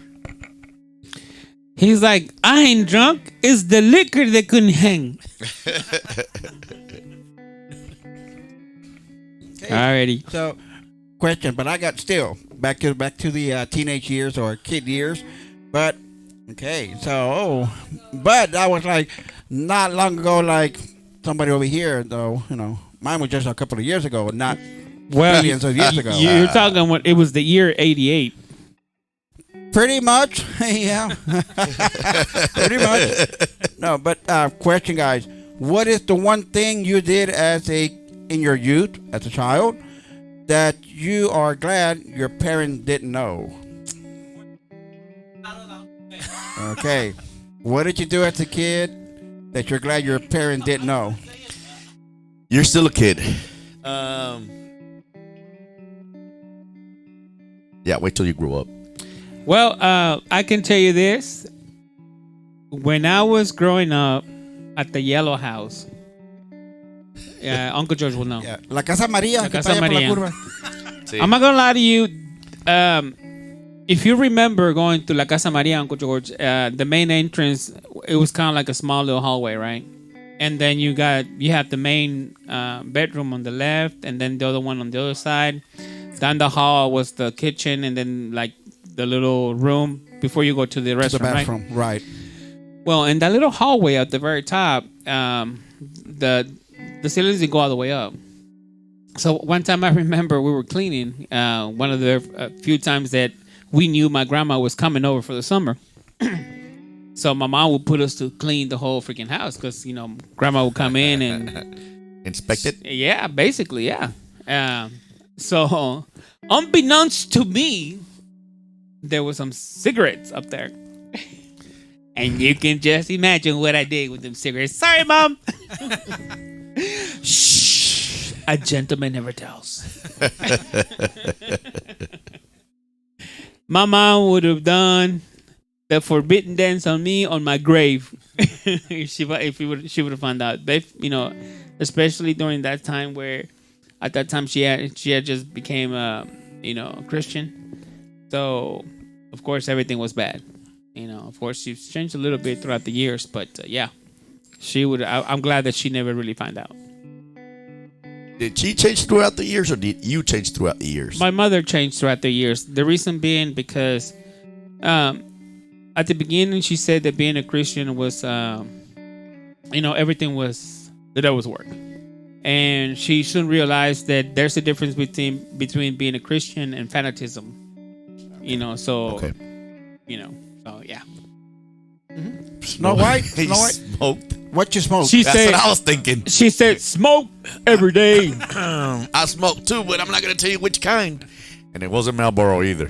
He's like, I ain't drunk. It's the liquor that couldn't hang. Alrighty. So, question, but I got still back to the teenage years or kid years, but okay. So, but I was like not long ago, like somebody over here though. Mine was just a couple of years ago, not Well, millions of years ago. you're talking what it was the year '88. Pretty much, yeah. Pretty much. No, but question, guys. What is the one thing you did in your youth, as a child, that you are glad your parents didn't know? Okay. What did you do as a kid that you're glad your parents didn't know? You're still a kid. Yeah, wait till you grow up. Well, I can tell you this. When I was growing up at the Yellow House, Uncle George will know. Yeah. La Casa María. La que Casa está allá por la María. curva. I'm not gonna lie to you. If you remember going to La Casa Maria, Uncle George, the main entrance, it was kind of like a small little hallway, right? And then you have the main bedroom on the left, and then the other one on the other side. Down the hall was the kitchen, and then like the little room before you go to the To the restaurant, right? bathroom. Right. Well, in that little hallway at the very top, the ceilings didn't go all the way up. So one time I remember we were cleaning. One of the few times that we knew my grandma was coming over for the summer. So my mom would put us to clean the whole freaking house because grandma would come in and Inspect it. yeah, basically, yeah. So unbeknownst to me, there was some cigarettes up there. And you can just imagine what I did with them cigarettes. Sorry, Mom. Shh. A gentleman never tells. My mom would have done the forbidden dance on me on my grave. She would have found out. But especially during that time where, at that time she had just became a Christian. So of course everything was bad. Of course she's changed a little bit throughout the years, but yeah, she would. I'm glad that she never really found out. Did she change throughout the years, or did you change throughout the years? My mother changed throughout the years. The reason being because, at the beginning she said that being a Christian was, everything was that was work, and she soon realized that there's a difference between being a Christian and fanaticism. So Okay. So yeah. Snow White? He Snow White? smoked. What you smoke? She That's said. what I was thinking. She said, "Smoke every day." I smoke too, but I'm not gonna tell you which kind. And it wasn't Marlboro either.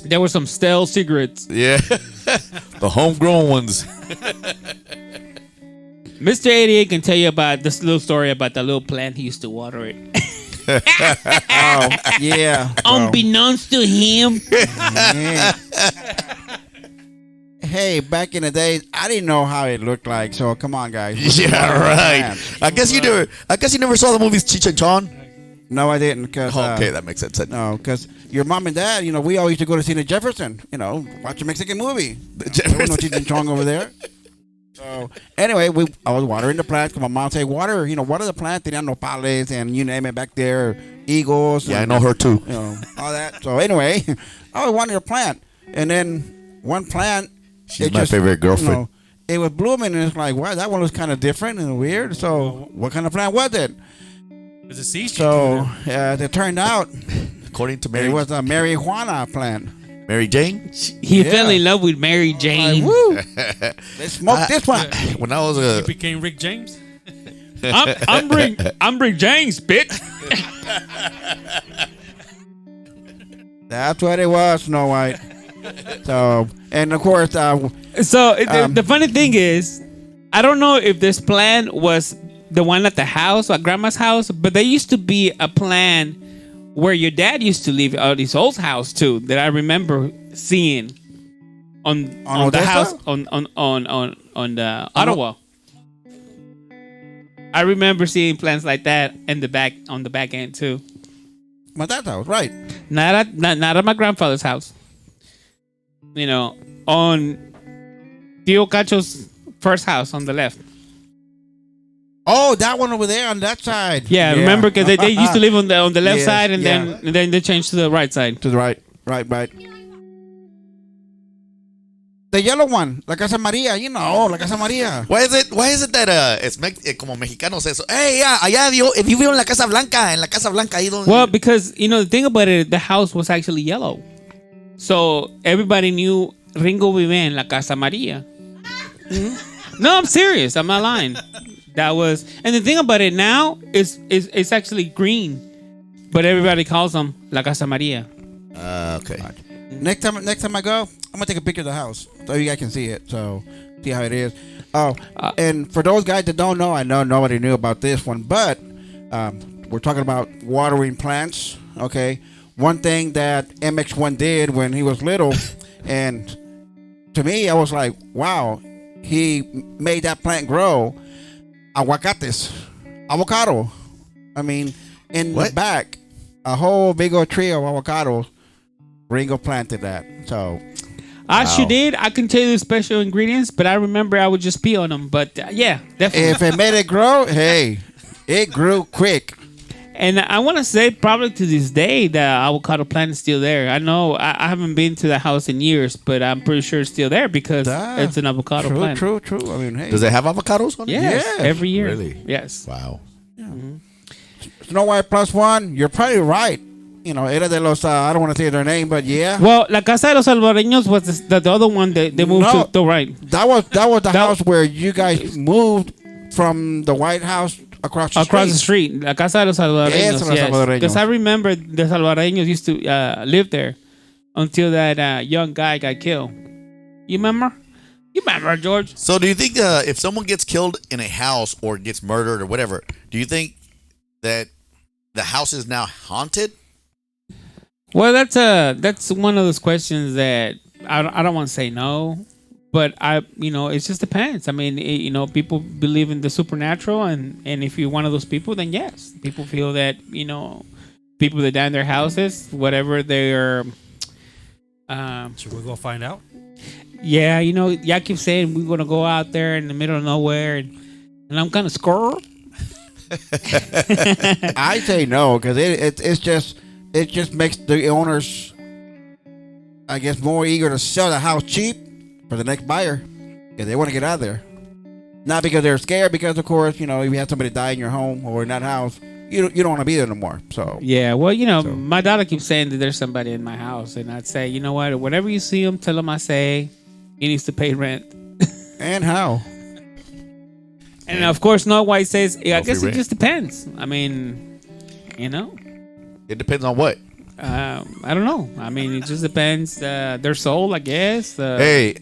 There were some stale cigarettes. Yeah, the homegrown ones. Mr. 88 can tell you about this little story about the little plant he used to water it. Oh, yeah. Well, Unbeknownst to him. yeah. Hey, back in the days, I didn't know how it looked like. So come on, guys. Yeah, right. I guess you never saw the movies Cheech and Chong. No, I didn't. Cause, Okay, that makes sense. No, because your mom and dad, we all used to go to see the Jefferson. Watch a Mexican movie. There was no Cheech and Chong over there. So anyway, I was watering the plants. 'Cause my mom said, water the plant. They had nopales and you name it back there, eagles. Yeah, I and, know her too. all that. So anyway, I was watering a plant, and then one plant. She's it my favorite girlfriend. It was blooming, and it's like, wow, that one was kind of different and weird. So what kind of plant was it? It's a sea So it turned out According to it was a marijuana plant. Mary Jane. He Yeah. fell in love with Mary Like, Jane. woo! Let's smoke this one. When I was a He became Rick James. I'm Rick James, bitch. That's what it was, Snow White. So, and of course, So the funny thing is, I don't know if this plan was the one at the house, at Grandma's house, but there used to be a plan where your dad used to live at his old house too. That I remember seeing on the Odessa? house on the Ottawa. I remember seeing plants like that in the back on the back end too. My dad's house, right? Not at my grandfather's house. You know, on Tio Cacho's first house on the left. Oh, that one over there on that side. Yeah, remember because they used to live on the left Yes, side and yeah. then they changed to the right side. To the right. The yellow one, La Casa Maria, La Casa Maria. Why is it that it's como mexicanos eso? Hey, yeah, allá if you vivo en la Casa Blanca, ahí donde. Well, because the thing about it, the house was actually yellow, so everybody knew Ringo vivía en la Casa Maria. No, I'm serious. I'm not lying. That was, and the thing about it now is it's actually green, but everybody calls them La Casa Maria. Okay. Next time I go, I'm gonna take a picture of the house so you guys can see it. So see how it is. Oh, and for those guys that don't know, I know nobody knew about this one, but we're talking about watering plants. Okay, one thing that MX1 did when he was little, and to me, I was like, wow, he made that plant grow. Avocado. I mean, in the back, a whole big old tree of avocados. Ringo planted that. So Sure did. I can tell you the special ingredients, but I remember I would just pee on them. But yeah, definitely. if it made it grow, hey, it grew quick. And I want to say, probably to this day, the avocado plant is still there. I know I haven't been to the house in years, but I'm pretty sure it's still there because it's an avocado plant. True. I mean, hey. Does it have avocados on it? Yes, Yeah. every year. Really? Yes. Wow. Snow White +1, you're probably right. Era de los, I don't want to say their name, but yeah. Well, La Casa de los Salvadoreños was the other one that they moved to the right. That was the house where you guys moved from the White House across the street. La Casa de los Salvadoreños. Yes, los salvadoreños. Because I remember the Salvadoreños used to live there until that young guy got killed. You remember? You remember, George? So do you think if someone gets killed in a house or gets murdered or whatever, do you think that the house is now haunted? Well, that's one of those questions that I don't want to say no, but it just depends. I mean, people believe in the supernatural, and if you're one of those people, then yes, people feel that people that die in their houses, whatever they're. Should we go find out? Yeah, y'all keep saying we're gonna go out there in the middle of nowhere, and I'm kind of scared. I say no because it just makes the owners, I guess, more eager to sell the house cheap for the next buyer because they want to get out of there. Not because they're scared, because of course, if you have somebody die in your home or in that house, you don't want to be there no more. So yeah, well, my daughter keeps saying that there's somebody in my house, and I'd say, you know what? Whenever you see him, tell him I say he needs to pay rent. And how? And of course, Snow White says, I guess it rent. just depends. I mean, It depends on what. I don't know. I mean, it just depends. Their soul, I guess. Hey,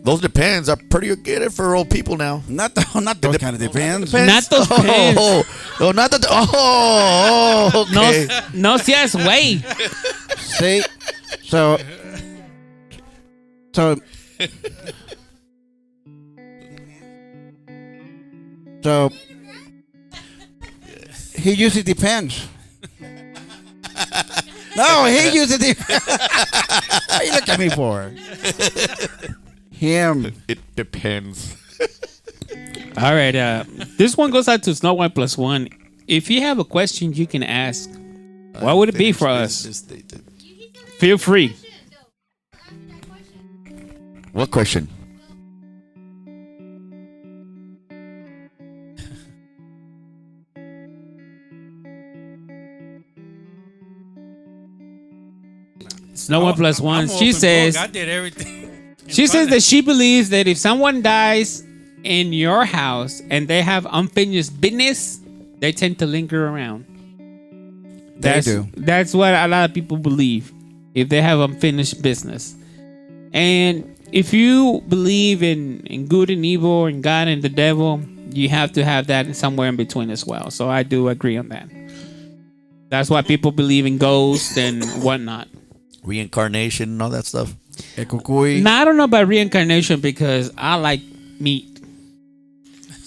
those depends are pretty good for old people now. Not those kind of depends. Not those depends. Oh, not that. Oh, okay. No seas way. See, so he usually depends. No, he usually depends. What you look at me for? Him. It depends. All right. This one goes out to Snow White +1. If you have a question you can ask, what would it be for us? Feel free. What question? Snow White +1. I'm She open says. book. I did everything. She says that she believes that if someone dies in your house and they have unfinished business, they tend to linger around. They do. That's what a lot of people believe. If they have unfinished business. And if you believe in good and evil and God and the devil, you have to have that somewhere in between as well. So I do agree on that. That's why people believe in ghosts and whatnot. Reincarnation and all that stuff. El cucuy. Now, I don't know about reincarnation because I like meat.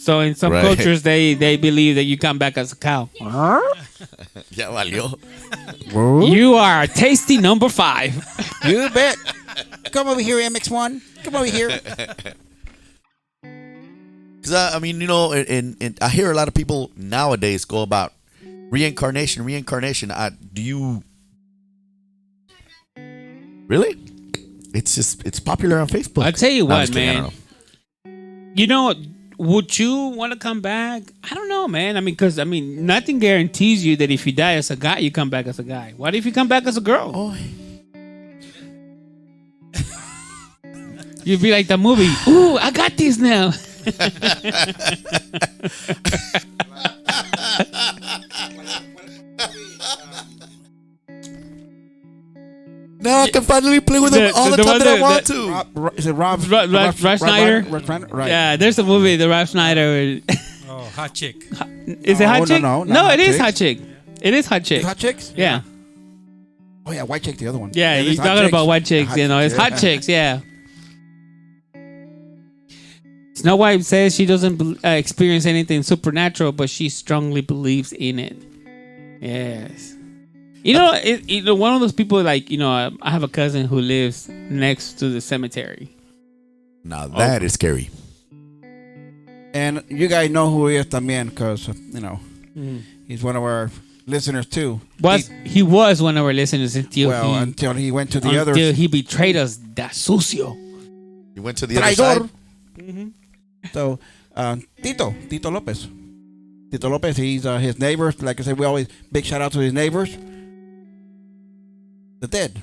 So in some Right. cultures, they believe that you come back as a cow. Ya valió. You are a tasty number 5. You bet. Come over here, MX1. Come over here. Because I mean, you know, and I hear a lot of people nowadays go about reincarnation. Do you really? It's popular on Facebook. I'll tell you No, I'm what, just kidding, I man. don't know. You know, would you want to come back? I don't know, man. I mean, because nothing guarantees you that if you die as a guy, you come back as a guy. What if you come back as a girl? Oh, You'd be like the movie. Ooh, I got these now. now I can finally play with them all the time one that I that- want to. Is it Rob Schneider? Rob Schneider? Right. Yeah, there's a movie, the Rob Schneider. Oh, hot chick. Is it No, Hot no, Chick? no, not No, Hot it is Chicks. Hot Chick. It is Hot Chick. Hot chicks? Yeah. Oh yeah, white chick, the other one. Yeah, it you're is Hot talking Chicks. about white chicks, Hot you know. It's Chicks, Hot Chicks, yeah. Snow White says she doesn't experience anything supernatural, but she strongly believes in it. Yes. You know, one of those people, like, you know, I have a cousin who lives next to the cemetery. Now that is scary. And you guys know who he is también, because, you know, he's one of our listeners too. He was one of our listeners Until he went to the other. until he betrayed us. That sucio. You went to the other side. Traidor. So, Tito Lopez. Tito Lopez, he's his neighbors. Like I said, we always big shout out to his neighbors. The dead.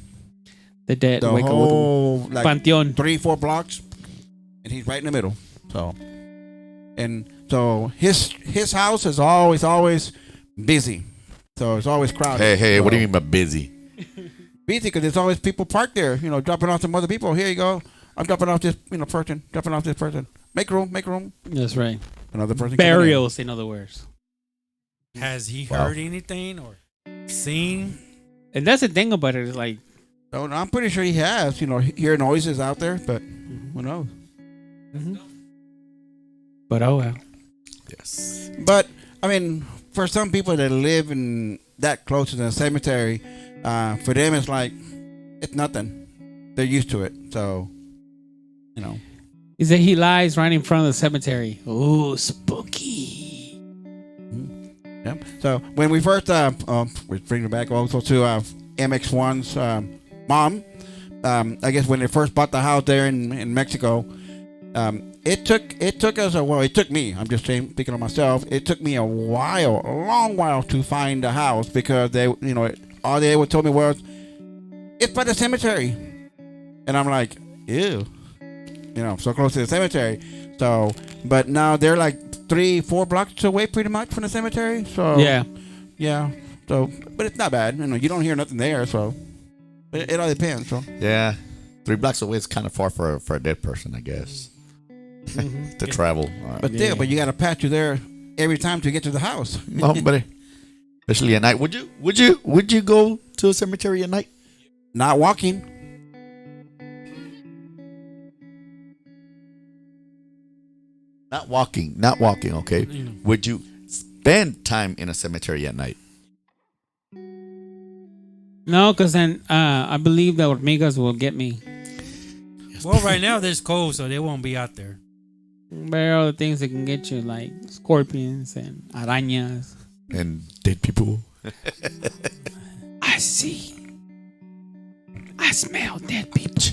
The dead. The whole like Panteón. 3-4 blocks, and he's right in the middle. So, and so his house is always busy. So it's always crowded. Hey, what do you mean by busy? Busy because there's always people parked there. You know, dropping off some other people. Here you go. I'm dropping off this person. Dropping off this person. Make room. That's right. Another person. Burials, in other words. Has he heard anything or seen? And that's the thing about it. Is like, So I'm pretty sure he has. You know, hear noises out there, but who knows? but oh well. Yes. But I mean, for some people that live in that close to the cemetery, for them it's like it's nothing. They're used to it, so you know. He said he lies right in front of the cemetery. Ooh, spooky. Yeah. So when we first, we bring it back also to MX1's mom. I guess when they first bought the house there in Mexico, it took us it took me. I'm just saying, speaking of myself. It took me a long while to find the house because they, you know, all they would tell me was it's by the cemetery, and I'm like, ew, you know, so close to the cemetery. So, but now they're like 3-4 blocks away, pretty much from the cemetery. So yeah. So, but it's not bad. You know, you don't hear nothing there. So, it all depends. So, Yeah. 3 blocks away is kind of far for a dead person, I guess. To travel. All right. but still, but you got to pass you there every time to get to the house. No, buddy. Especially at night. Would you go to a cemetery at night? Not walking. Not walking, okay. Would you spend time in a cemetery at night? No, because then I believe the hormigas will get me. Well, right now there's cold, so they won't be out there. There are other things that can get you, like scorpions and arañas. And dead people? I see. I smell dead people.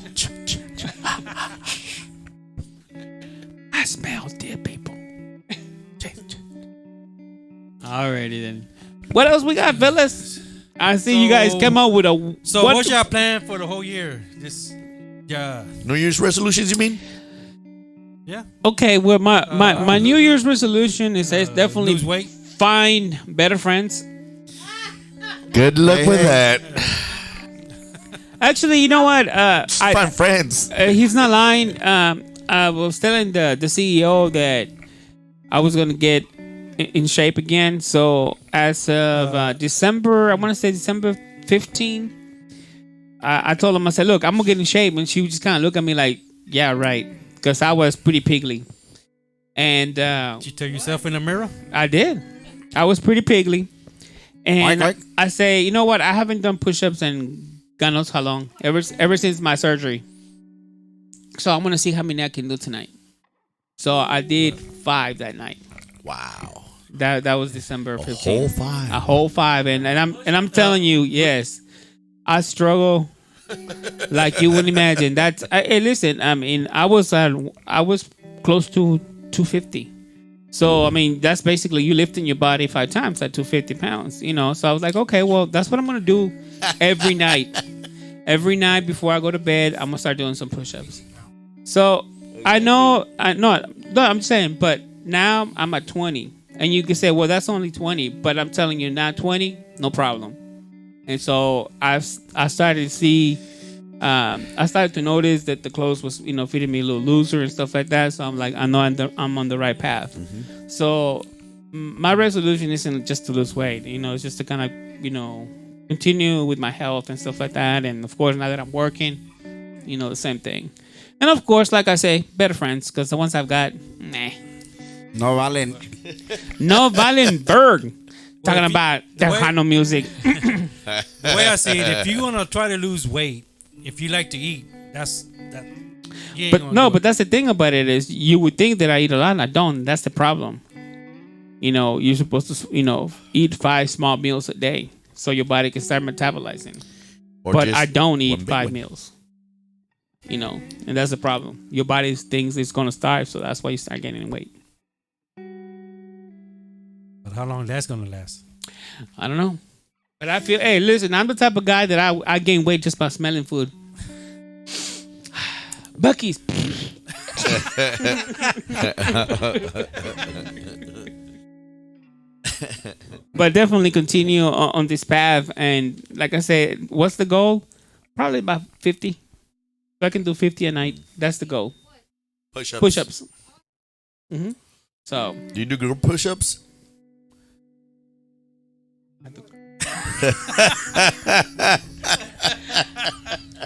I smell dead people. Alrighty then. What else we got, fellas? I see you guys come up with a. So what's your plan for the whole year? New Year's resolutions, you mean? Yeah. Okay, well, my New Year's resolution is definitely lose weight. find better friends. Good luck with that. Actually, you know what? Find friends. He's not lying. I was telling the CEO that I was gonna get in shape again. So as of December, I want to say December 15. I told him, I said, look, I'm gonna get in shape, and she would just kind of look at me like, yeah, right, because I was pretty piggly. And Did you tell yourself in the mirror? I did. I was pretty piggly. And Mike? I say, you know what? I haven't done push-ups in God knows how long. Ever since my surgery. So I'm gonna see how many I can do tonight. So I did 5 that night. Wow. That was December 15th. Whole 5. A whole 5, and I'm telling you, yes, I struggle like you wouldn't imagine. Hey, listen, I mean, I was close to 250. So I mean, that's basically you lifting your body 5 times at 250 pounds. You know, so I was like, okay, well, that's what I'm gonna do every night. Every night before I go to bed, I'm gonna start doing some push-ups. So I know, I'm saying, but now I'm at 20. And you can say, well, that's only 20. But I'm telling you, now 20, no problem. And so I started to see, I started to notice that the clothes was, fitting me a little looser and stuff like that. So I'm like, I know I'm on the right path. Mm-hmm. So my resolution isn't just to lose weight. It's just to kind of, continue with my health and stuff like that. And of course, now that I'm working, the same thing. And of course, like I say, better friends, because the ones I've got, nah. No valen. No Valenberg. Talking if you- about the way- Tejano music. The way I see it, if you're gonna try to lose weight, if you like to eat, that's that. You ain't But gonna no, do but it. that's the thing about it is you would think that I eat a lot and I don't. That's the problem. You're supposed to, eat 5 small meals a day so your body can start metabolizing. Or But just I don't one eat big 5 one. meals. And that's the problem. Your body thinks it's going to starve, so that's why you start gaining weight. But how long that's gonna last? I don't know. But I feel, hey, listen, I'm the type of guy that I gain weight just by smelling food. Bucky's. But definitely continue on this path. And like I said, what's the goal? Probably about 50. If I can do 50 a night, that's the goal. Push-ups. Push-ups. Mm-hmm. So, Do you do group push-ups?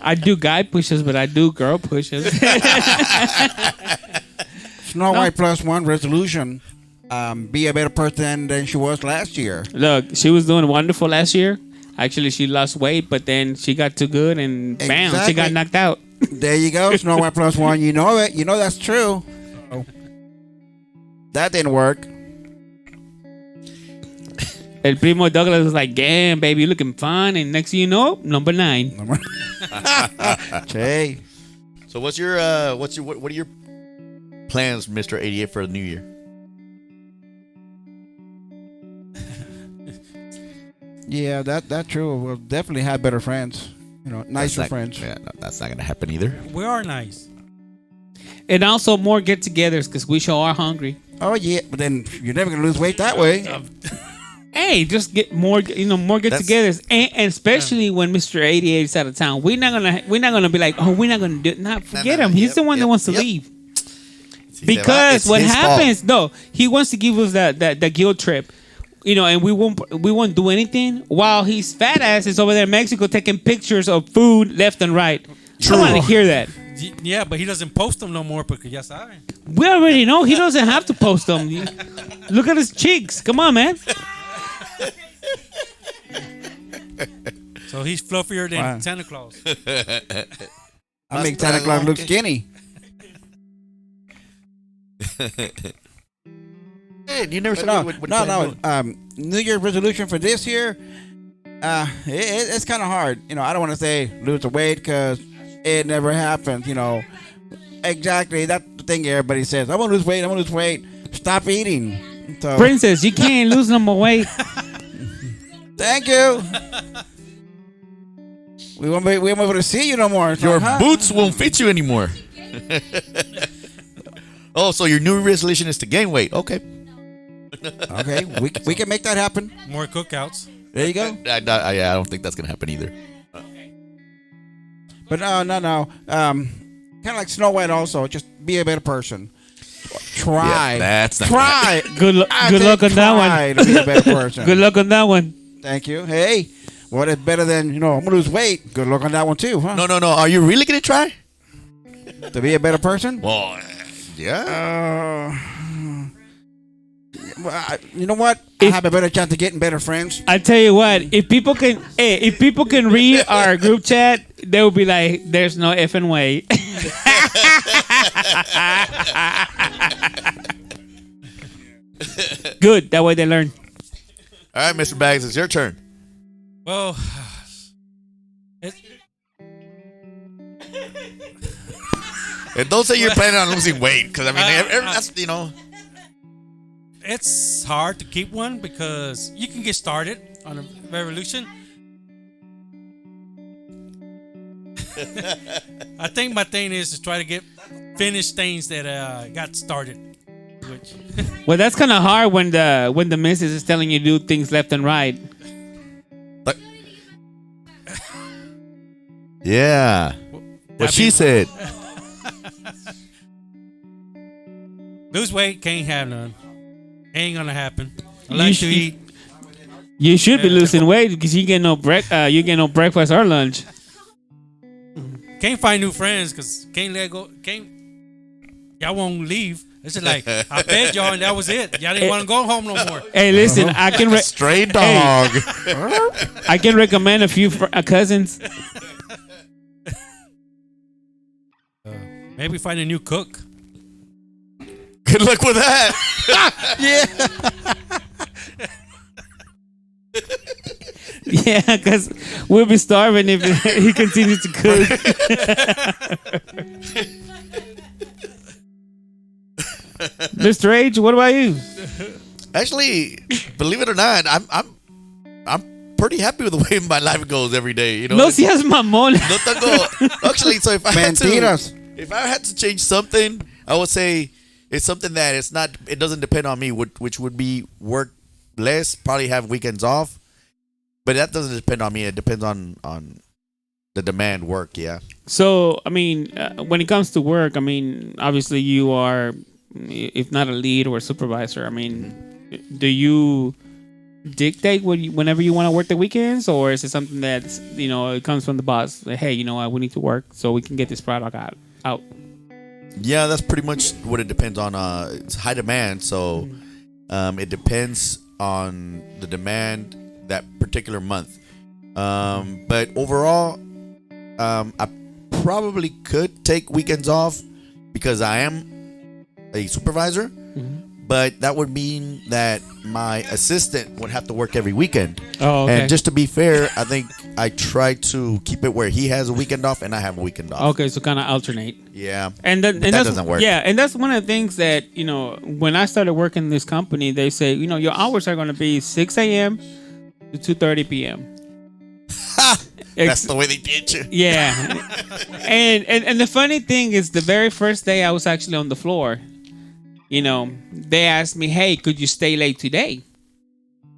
I do guy pushes, but I do girl pushes. Snow White plus 1 resolution. Be a better person than she was last year. Look, she was doing wonderful last year. Actually, she lost weight, but then she got too good and bam, she Exactly. got knocked out. There you go. Snow White plus 1. You know it. You know that's true. That didn't work. El primo Douglas was like, damn, baby, you looking fine. And next thing you know, number 9. Hey. So what are your plans, Mr. 88, for the new year? Yeah, that's true. We'll definitely have better friends. Nicer friends. Yeah, no, that's not gonna happen either. We are nice. And also more get-togethers because we sure are hungry. Oh yeah, but then you're never gonna lose weight that way. Hey, just get more, more get-togethers, and especially when Mr. 88 is out of town. We're not gonna be like, oh, we're not gonna do it. Nah, forget him. He's the one that wants to leave. Because It's what his happens? fault. No, he wants to give us that guilt trip, and we won't do anything while his fat ass is over there in Mexico taking pictures of food left and right. I want to hear that. Yeah, but he doesn't post them no more because ya saben. We already know he doesn't have to post them. Look at his cheeks. Come on, man. So he's fluffier than Wow. Santa Claus. I make Santa Claus look skinny. Hey, you never said No, what you plan on doing. New Year resolution for this year. It's kind of hard. I don't want to say lose the weight because it never happens. Exactly. That's the thing everybody says. I'm gonna lose weight. I'm gonna lose weight. Stop eating. So Princess, you can't lose no more weight. thank you. We won't be able to see you no more. So, Your huh? boots won't fit you anymore. Oh, so your new resolution is to gain weight? Okay. Okay, we can make that happen. More cookouts. There you go. I don't think that's gonna happen either. But no. Kind of like Snow White. Also, just be a better person. Try. Yeah, that's not try. Good luck on that one. Try to be a better person. Good luck on that one. Thank you. Hey, what is better than I'm gonna lose weight? Good luck on that one too, huh? No. Are you really gonna try? To be a better person. Well, yeah. Well, you know what? I have a better chance of getting better friends. I tell you what, if people can, if people can read our group chat, they will be like, "There's no effing way." Good. That way they learn. All right, Mr. Bags, it's your turn. Well, it, And don't say you're planning on losing weight, because I mean, that's, you know. it's hard to keep one because you can get started on a revolution. I think my thing is to try to finish things that got started. Which Well, that's kind of hard when the missus is telling you to do things left and right. But, yeah. What she said. lose weight, can't have none. Ain't gonna happen. I like to eat. You should be losing weight because you get no breakfast or lunch. Can't find new friends because can't let go. Y'all won't leave. It's just like I begged y'all and that was it. Y'all didn't want to go home no more. Hey, listen, I can Stray dog. I can recommend a few cousins. Maybe find a new cook. Good luck with that. Yeah, because we'll be starving if he continues to cook. Mr. H, what about you? Actually, believe it or not, I'm pretty happy with the way my life goes every day. You know, No seas mamón. no tengo. Actually, so if I Mentiras. had to change something, I would say it's something that it's not. It doesn't depend on me, which would be work less, probably have weekends off. But that doesn't depend on me. It depends on the demand work. Yeah. So, I mean, when it comes to work, I mean, obviously you are, if not a lead or a supervisor, I mean, do you dictate whenever you want to work the weekends, or is it something that's, it comes from the boss? Like, hey, we need to work so we can get this product out. Yeah, that's pretty much what it depends on. It's high demand, so it depends on the demand that particular month. But overall, I probably could take weekends off because I am a supervisor. But that would mean that my assistant would have to work every weekend. Oh, okay. And just to be fair, I think I try to keep it where he has a weekend off and I have a weekend off. Okay, so kind of alternate. Yeah. And that doesn't work. Yeah, and that's one of the things that, when I started working in this company, they say, your hours are going to be 6 a.m. to 2:30 p.m. That's the way they teach you. Yeah. and the funny thing is, the very first day I was actually on the floor, they asked me, hey, could you stay late today?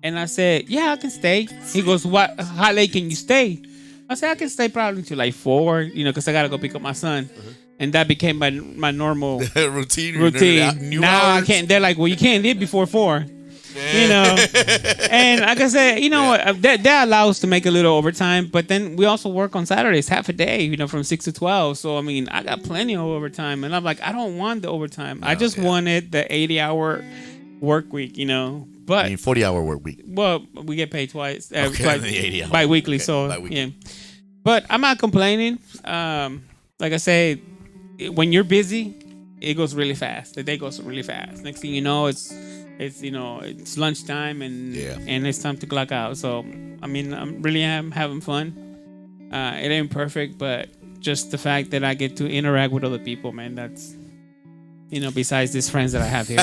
And I said, yeah, I can stay. He goes, how late can you stay? I said, I can stay probably until like 4, because I got to go pick up my son. And that became my normal routine. Now I can't. They're like, well, you can't leave before 4. And like I said, that allows to make a little overtime, but then we also work on Saturdays, half a day, from 6 to 12. So, I mean, I got plenty of overtime, and I'm like, I don't want the overtime. I just wanted the 80-hour work week, but 40-hour work week. Well, we get paid twice, the 80 hours. bi-weekly. Okay, So, bi-weekly. yeah, but I'm not complaining. Like I say, when you're busy, it goes really fast. The day goes really fast. Next thing you know, it's lunchtime and it's time to clock out. So I mean, I'm having fun. It ain't perfect, but just the fact that I get to interact with other people, man, that's besides these friends that I have here.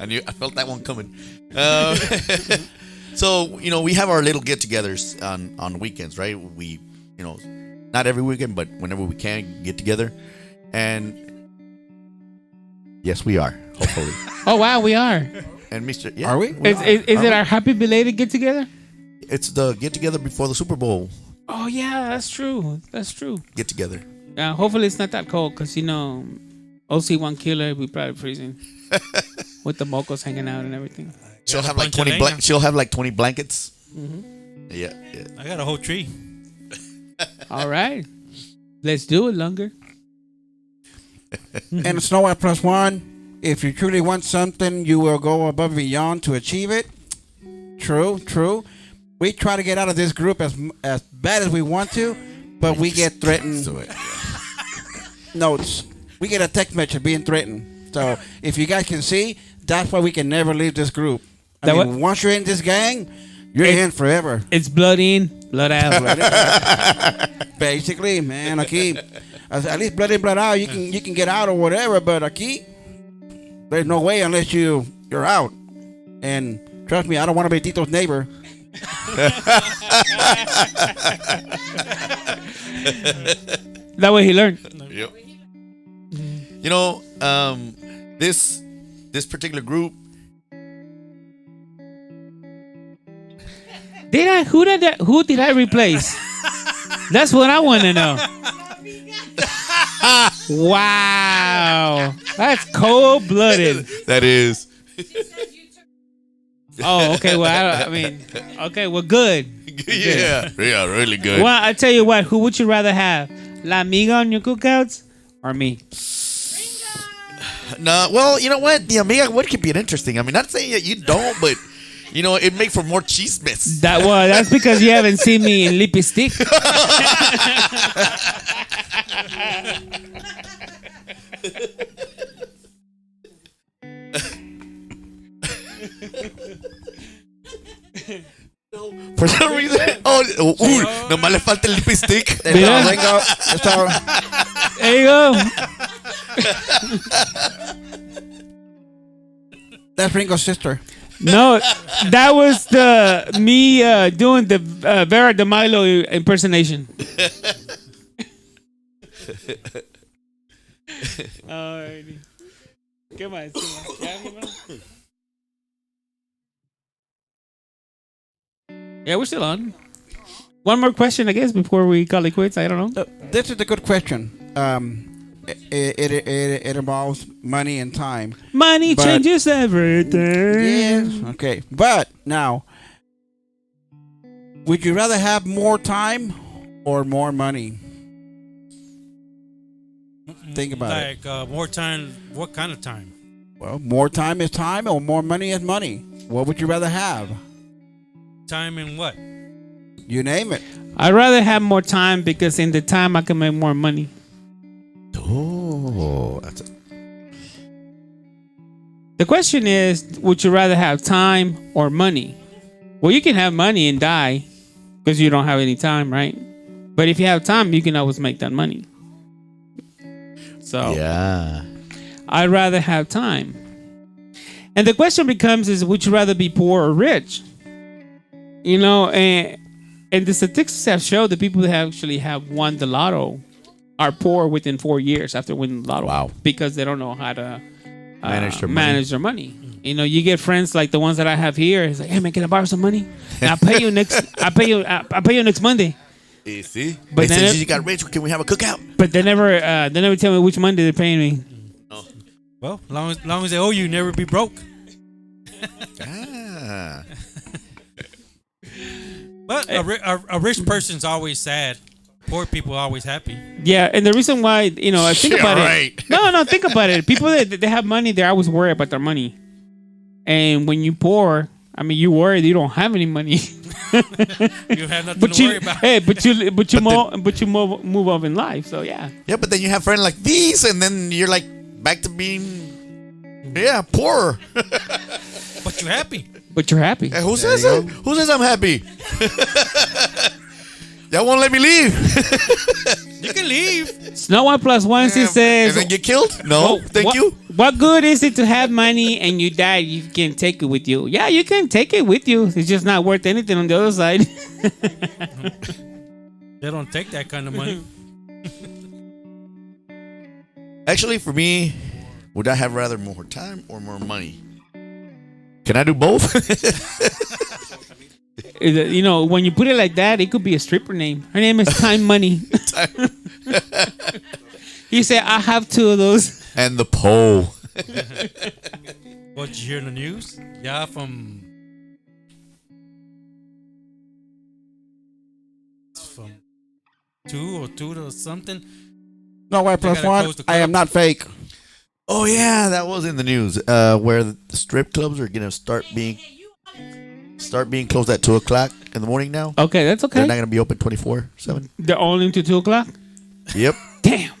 I felt that one coming. So we have our little get-togethers on weekends, right? We not every weekend, but whenever we can get together, and yes, we are. Hopefully. Oh wow, we are. And Mr. Are we? Is it our happy belated get together? It's the get together before the Super Bowl Oh yeah, that's true. That's true. get together. Hopefully it's not that cold, because OC1 killer, we probably freezing with the mocos hanging out and everything. She'll got a have like bunch of 20. leña. She'll have like 20 blankets. Yeah. I got a whole tree. All right, let's do it, Lunger. And Snow White +1. If you truly want something, you will go above and beyond to achieve it. True, true. We try to get out of this group as bad as we want to, but we get threatened. Notes. We get a text message being threatened. So if you guys can see, that's why we can never leave this group. I mean, once you're in this gang, you're in forever. It's blood in, blood out. Basically, man. Aquí, at least blood in, blood out. You can get out or whatever, but aquí, there's no way unless you're out. And trust me, I don't want to be Tito's neighbor. That way he learned. Yep. You know, this particular group. Who did I replace? That's what I want to know. Wow, that's cold blooded. That is. Oh, okay. Well, I mean, okay. Well, good. Yeah, really good. Well, I tell you what. Who would you rather have, La Amiga on your cookouts, or me? No, well, you know what? The Amiga would could be interesting. I mean, not saying that you don't, but you know, it make for more cheese mess. That's because you haven't seen me in Lippy Stick. For some reason, nomás le falta el lipstick. There you go. That's Ringo's sister. No, that was me doing the Vera de Milo impersonation. Alrighty. Come on. Yeah, we're still on. One more question, I guess, before we call it quits. I don't know. This is a good question. It involves money and time. Money changes everything. Yes. Okay. But now, would you rather have more time or more money? Think about it. Like more time. What kind of time? Well, more time is time or more money is money. What would you rather have? Time in what? You name it. I'd rather have more time because in the time I can make more money. Oh, The question is, would you rather have time or money? Well, you can have money and die because you don't have any time, right? But if you have time, you can always make that money. So yeah, I'd rather have time. And the question becomes is, would you rather be poor or rich? You know, and the statistics have shown the people that actually have won the lotto are poor within 4 years after winning the lotto. Wow. Because they don't know how to manage their money. You know, you get friends like the ones that I have here. It's like, hey man, can I borrow some money? And I'll pay you next. I'll pay you next Monday. See, But they then said you got rich. Can we have a cookout? But they never tell me which Monday they're paying me. Oh. Well, long as they owe you, never be broke. Ah. But a rich person's always sad. Poor people are always happy. Yeah, and the reason why, you know, I think about right. it. No, think about it. People that they have money, they're always worried about their money. And when you poor, I mean, you worried you don't have any money. You have nothing to worry about. Hey, but you move up in life. So yeah. Yeah, but then you have friends like these, and then you're like back to being, poor. But you're happy. But you're happy. Hey, who says that? Who says I'm happy? Y'all won't let me leave. You can leave. Snow White plus one, she says. And then get killed? No, thank you. What good is it to have money and you die? You can take it with you. Yeah, you can take it with you. It's just not worth anything on the other side. They don't take that kind of money. Actually, for me, would I have rather more time or more money? Can I do both? You know, when you put it like that, it could be a stripper name. Her name is Time Money. You say, I have two of those. And the pole. What, did you hear in the news? Yeah, from 2 or 2 to something. No, White plus gotta one. close the I am club. not fake. Oh yeah, that was in the news. Where the strip clubs are gonna start being closed at 2 o'clock in the morning now. Okay, that's They're okay. not gonna be open 24/7. They're only to 2 o'clock. Yep, Damn.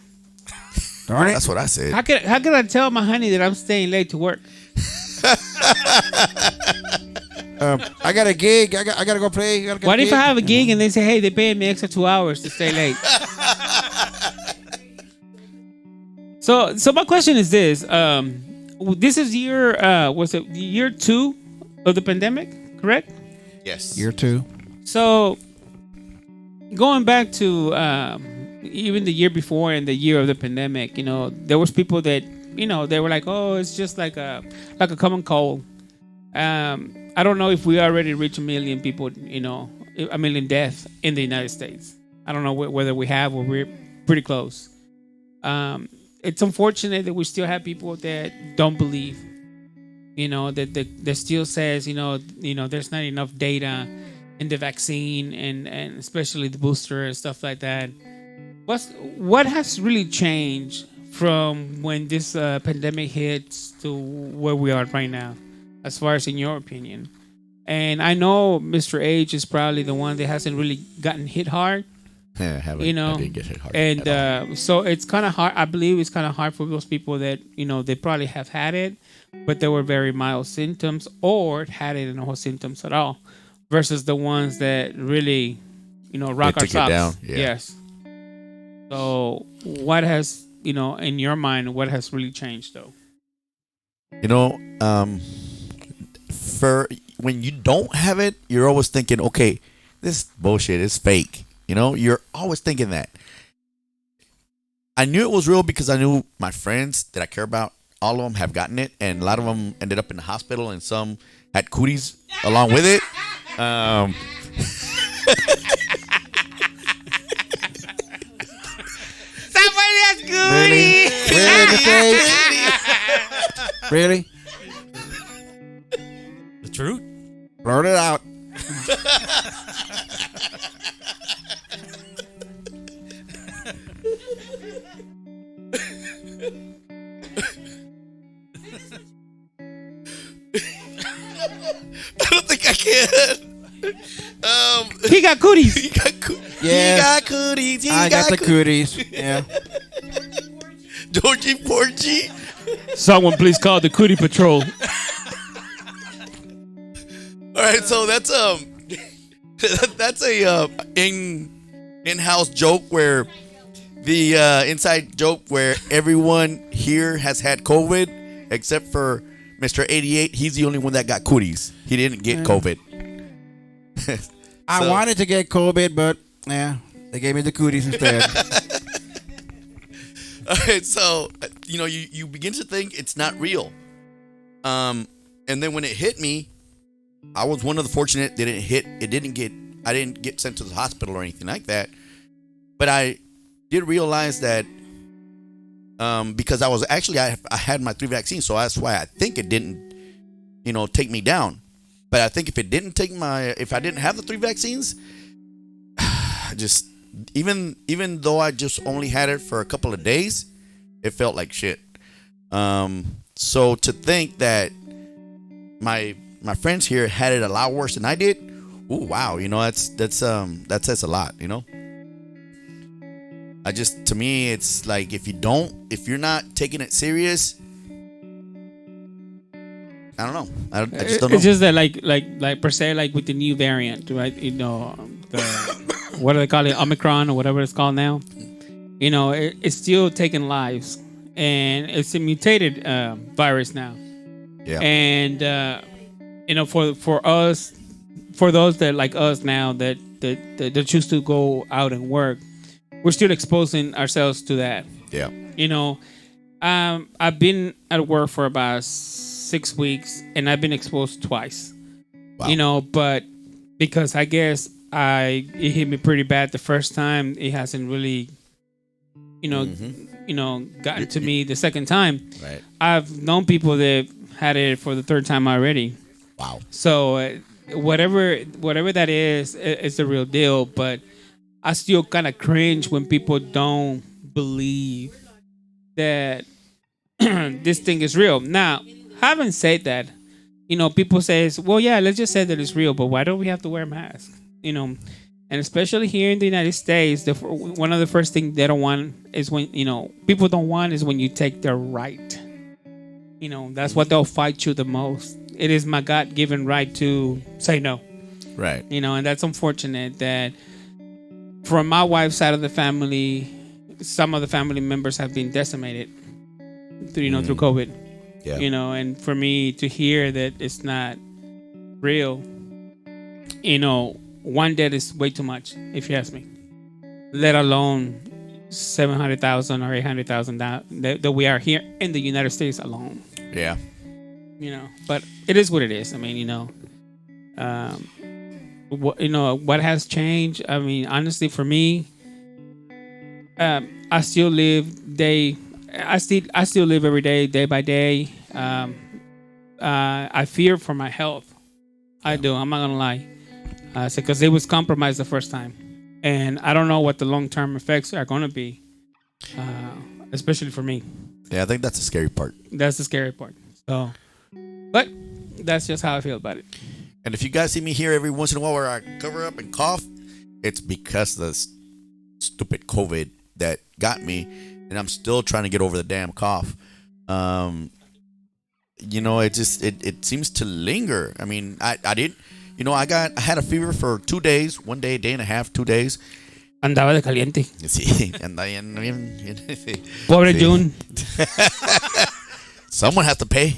Darn it. that's what I said. How can I tell my honey that I'm staying late to work? I got a gig. I gotta go play. What if I have a gig and they say, hey, they're paying me extra 2 hours to stay late? So my question is this: this is was it year 2 of the pandemic, correct? Yes. Year 2. So going back to even the year before and the year of the pandemic, there was people that they were like, oh, it's just like a common cold. I don't know if we already reached 1 million people, 1 million deaths in the United States. I don't know whether we have or we're pretty close. It's unfortunate that we still have people that don't believe, that still says, there's not enough data in the vaccine and especially the booster and stuff like that. What has really changed from when this pandemic hits to where we are right now, as far as in your opinion? And I know Mr. H is probably the one that hasn't really gotten hit hard. Yeah, I didn't get hit hard. And so it's kind of hard. I believe it's kind of hard for those people that they probably have had it, but they were very mild symptoms or had it and no symptoms at all, versus the ones that really rock They our took it socks. down, yeah. Yes. So what has in your mind, what has really changed though? For when you don't have it, you're always thinking, okay, this bullshit is fake. You're always thinking that. I knew it was real because I knew my friends that I care about, all of them have gotten it, and a lot of them ended up in the hospital, and some had cooties along with it. Somebody that's good. Really? Really, Mr. H? Really? The truth. Blurt it out. I don't think I can. He got cooties. He got Yeah. He got cooties. I got the cooties. Yeah. Georgie Porgy. Someone please call the cootie patrol. All right, so that's that's a in-house joke where the inside joke where everyone here has had COVID except for Mr. 88. He's the only one that got cooties. He didn't get COVID. I So- wanted to get COVID, but yeah, they gave me the cooties instead. All right, so you begin to think it's not real, and then when it hit me, I was one of the fortunate that I didn't get sent to the hospital or anything like that, but I did realize that because I had my 3 vaccines, so that's why I think it didn't take me down. But I think if I didn't have the 3 vaccines, just even though I just only had it for a couple of days, it felt like shit. So to think that my friends here had it a lot worse than I did, ooh, wow, that says a lot, to me, it's like if you're not taking it serious, I don't know. I just don't know. It's just that like per se, like with the new variant, right? What do they call it? Omicron or whatever it's called now. It's still taking lives, and it's a mutated virus now. Yeah. And for us, for those that like us now that choose to go out and work, we're still exposing ourselves to that. Yeah. I've been at work for about 6 weeks, and I've been exposed twice. Wow. But because I guess it hit me pretty bad the first time, it hasn't really, gotten to me the second time. Right. I've known people that had it for the third time already. Wow. So whatever that is, it's the real deal. But I still kind of cringe when people don't believe that this thing is real. Now, having said that, people say, well, yeah, let's just say that it's real, but why don't we have to wear a mask? And especially here in the United States, one of the first things they don't want is when, people don't want is when you take their right. That's what they'll fight you the most. It is my God-given right to say no. Right. And that's unfortunate that from my wife's side of the family, some of the family members have been decimated through COVID. Yeah. And for me to hear that it's not real, one death is way too much, if you ask me. Let alone 700,000 or 800,000 that we are here in the United States alone. Yeah. But it is what it is. I mean, what has changed? I mean, honestly, for me, I still live I still live every day by day. I fear for my health. I do. I'm not gonna lie. Because it was compromised the first time, and I don't know what the long-term effects are gonna be, especially for me. Yeah, I think that's the scary part. That's the scary part. So, but that's just how I feel about it. And if you guys see me here every once in a while where I cover up and cough, it's because of the stupid COVID that got me, and I'm still trying to get over the damn cough. It seems to linger. I mean, I didn't. I had a fever for 2 days, 1 day, day and a half, 2 daes. Andaba de caliente. Sí, Pobre June. Someone has to pay.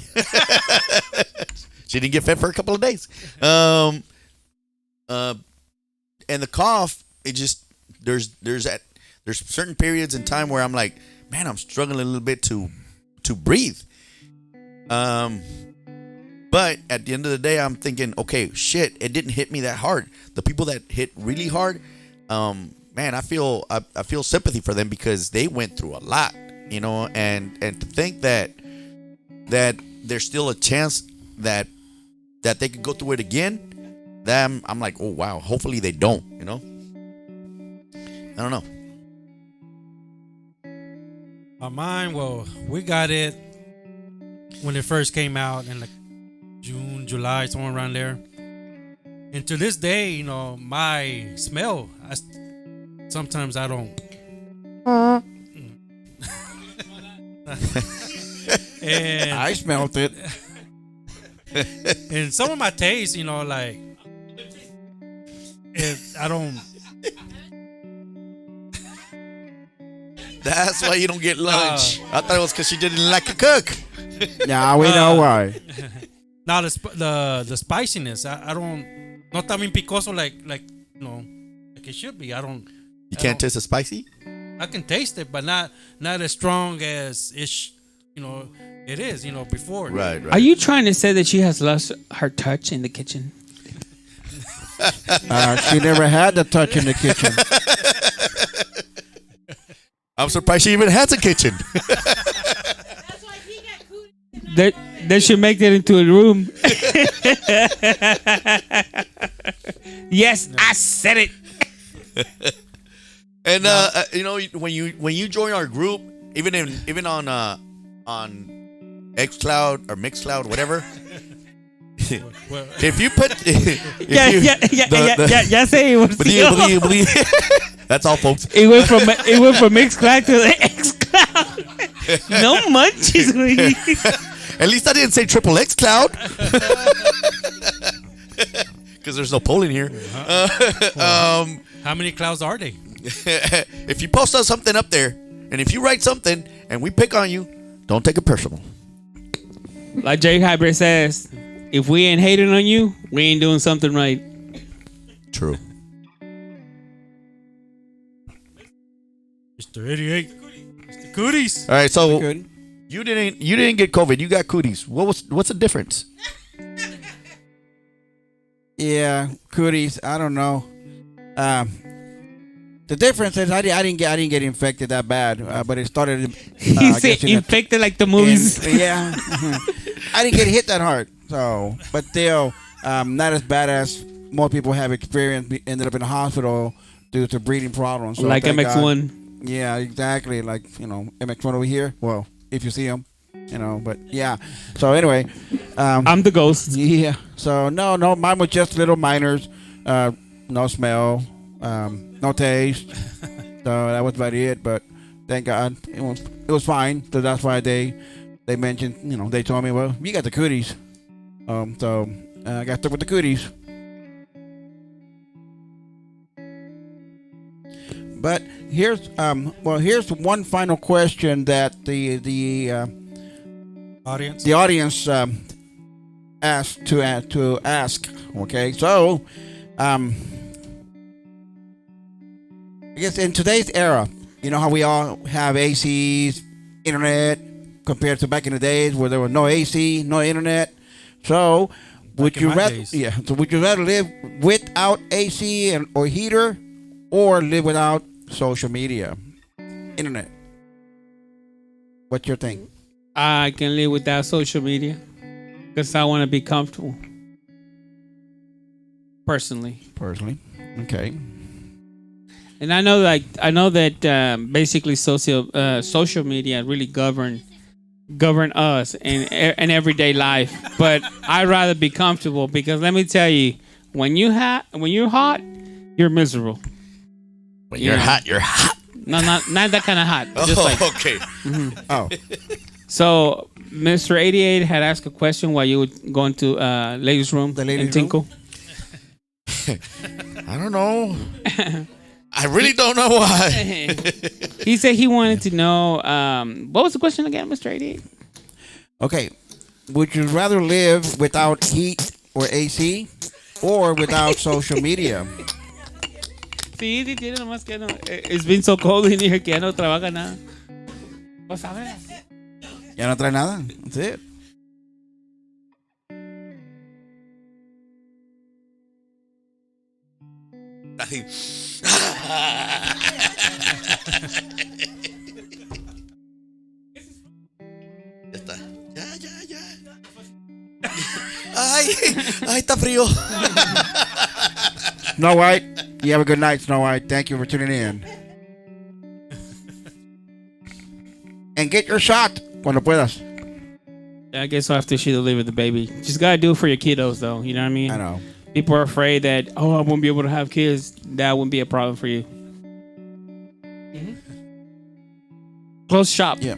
She didn't get fed for a couple of days. And the cough, it just there's certain periods in time where I'm like, man, I'm struggling a little bit to breathe. But at the end of the day, I'm thinking, okay, shit, it didn't hit me that hard. The people that hit really hard, man, I feel sympathy for them because they went through a lot, and to think that there's still a chance that they could go through it again, then I'm like, oh wow, hopefully they don't, I don't know. Mine, well, we got it when it first came out in like June, July, somewhere around there. And to this day, my smell, sometimes I don't. And I smelled it. and some of my taste, like I don't. That's why you don't get lunch. I thought it was because she didn't like to cook. Now we know why. Now the spiciness, I don't. Not that picoso like it should be. I don't. You can't taste the spicy? I can taste it, but not as strong as it is. Before. Right. Are you trying to say that she has lost her touch in the kitchen? She never had the touch in the kitchen. I'm surprised she even has a kitchen. That's why he got cooties. They should make that into a room. Yes, I said it. And when you join our group, even on XCloud or Mixcloud, whatever. Well, If you put, Yeah, say it was. believe. That's all, folks. It went from Mixcloud to the XCloud. No munchies. At least I didn't say triple X Cloud. Because there's no polling here. how many clouds are they? If you post something up there, and if you write something, and we pick on you, don't take it personal. Like Jay Hybrid says, if we ain't hating on you, we ain't doing something right. True. Mr. 88, Mr. Cooties. All right, so Good. you didn't get COVID. You got cooties. What's the difference? Yeah, cooties. I don't know. The difference is I didn't get infected that bad, but it started. He said infected like the movies. Yeah, I didn't get hit that hard. So, but still, not as bad as most people have experienced. Ended up in the hospital due to breathing problems. So Like thank MX1. God. Yeah, exactly. Like MX1 over here. Well, if you see him. But yeah. So anyway, I'm the ghost. yeah. So no, mine was just little minors. No smell, no taste. So that was about it. But thank God it was fine. So that's why they mentioned, they told me, well, you got the cooties. So I got stuck with the cooties. But here's one final question that the audience asked to ask. Okay, so I guess in today's era, how we all have ACs, internet, compared to back in the days where there was no AC, no internet. So would you rather live without AC or heater, or live without social media, internet? What's your thing? I can live without social media because I want to be comfortable. Personally, okay. And I know that basically social media really govern us in everyday life. But I'd rather be comfortable because let me tell you, when you're hot, you're miserable. When you're hot, you're hot. No, not that kind of hot. Just okay. Mm-hmm. Oh, so Mr. 88 had asked a question while you were going to ladies' room in Tinkle. I don't know. I really don't know why. He said he wanted to know what was the question again, Mr. 88? okay. Would you rather live without heat or AC, or without social media? Sí, tiene nomás que no. It's been so cold in here que ya no trabaja nada. Pues a ver. Ya no trae nada. That's it. Ya está. Ya. Ay, está frío. Snow White, you have a good night, Snow White. Thank you for tuning in. And get your shot cuando puedas. I guess I'll have to deliver the baby. Just gotta do it for your kiddos, though. You know what I mean? I know. People are afraid that, I won't be able to have kids. That wouldn't be a problem for you. Close shop. Yeah.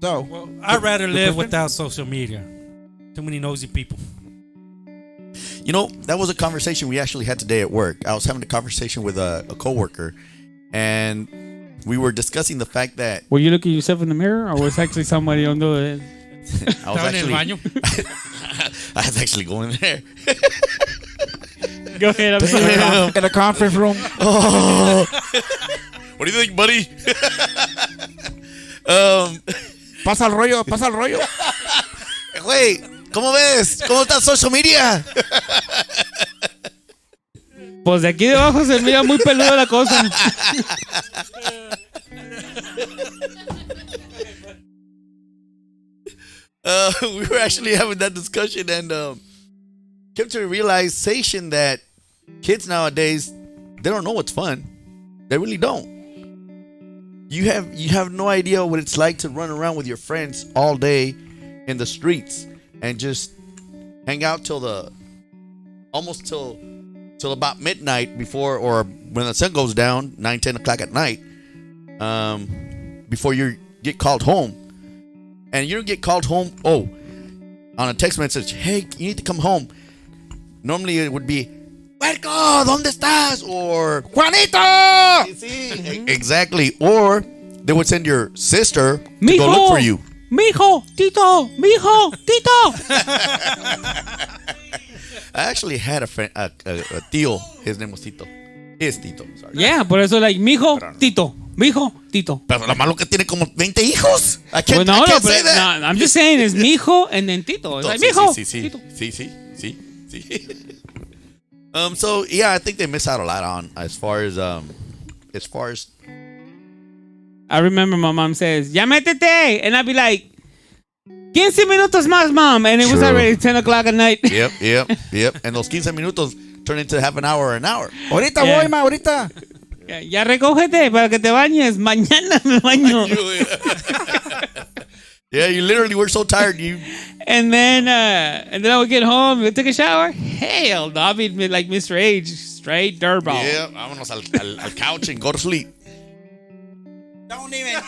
So, Well, I'd rather live without social media. Too many nosy people. That was a conversation we actually had today at work. I was having a conversation with a coworker, and we were discussing the fact that Were you looking at yourself in the mirror, or was actually somebody on the... I was actually going there. Go ahead, I'm sorry. in a conference room. Oh, what do you think, buddy? Pasa el rollo. Güey, ¿cómo ves? ¿Cómo está social media? Pues de aquí debajo se mira muy peluda la cosa. We were actually having that discussion and came to the realization that kids nowadays, they don't know what's fun. They really don't. You have no idea what it's like to run around with your friends all day in the streets and just hang out till about midnight before, or when the sun goes down, 9-10 o'clock at night, before you get called home. And you don't get called home, on a text message, hey, you need to come home. Normally it would be, Puerco, ¿dónde estás? Or, Juanito! sí, exactly. Or they would send your sister to Mijo! go look for you. Mijo, Tito, mijo, Tito. I actually had a friend, a tío. His name was Tito. His Tito, sorry. Yeah, por eso like, mijo, Tito, mijo, Tito. Pero lo malo que tiene como 20 hijos. I can't, Well, I can't say but that. no, I'm just saying it's mijo and then Tito. It's like, mijo, Tito. Sí. So yeah, I think they miss out a lot on as far as I remember my mom says, ya métete. And I'd be like, 15 minutos más, mom. And it was True. already 10 o'clock at night. Yep. And those 15 minutos turn into half an hour or an hour. Ahorita Yeah. voy, ma, ahorita. Ya recógete para que te bañes. Mañana me baño. Yeah, you literally were so tired. And then I would get home and take a shower. Hell no, I mean like Mr. Age, straight dirtball. Yeah, vámonos al couch and go to sleep. Don't even.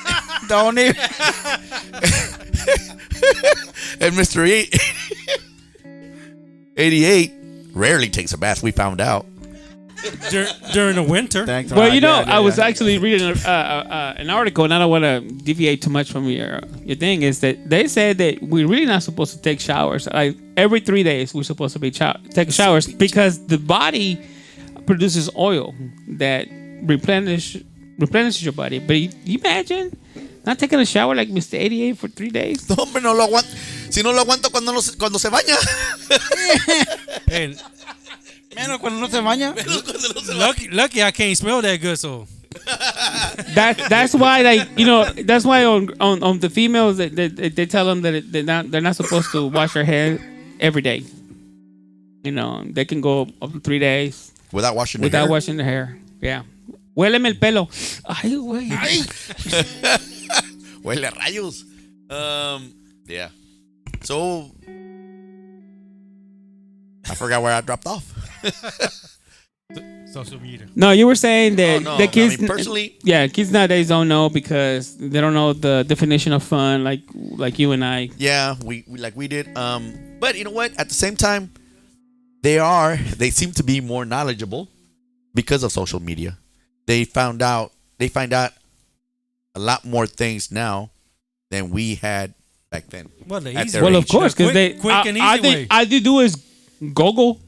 And Mr. 88 rarely takes a bath. We found out. During the winter. Thanks. Well, you know, Yeah, I was yeah. actually reading an article, and I don't want to deviate too much from your thing. Is that they said that we're really not supposed to take showers. Like every 3 days, we're supposed to be taking showers because the body produces oil that replenishes your body. But you imagine not taking a shower like Mr. 88 for 3 days. No, hombre, no lo aguanto. Si no lo aguanto cuando se baña. Hey, Menos cuando no se baña. lucky I can't smell that good, so That's why, like, you know, that's why on the females that they tell them that they're not supposed to wash their hair every day. You know, they can go up to 3 days Without washing without hair. washing their hair. Yeah. Huéleme el pelo. Ay, güey. Huele a rayos. Yeah. So, I forgot where I dropped off. social media. No, you were saying that Oh, no, the kids, I mean, personally- yeah, kids nowadays don't know because they don't know the definition of fun, like you and I. Yeah, we like we did. But you know what? At the same time, they seem to be more knowledgeable because of social media. They find out a lot more things now than we had back then. Well, the At easy their Well, age. of course, because they quick and easy I think way. all they do is Google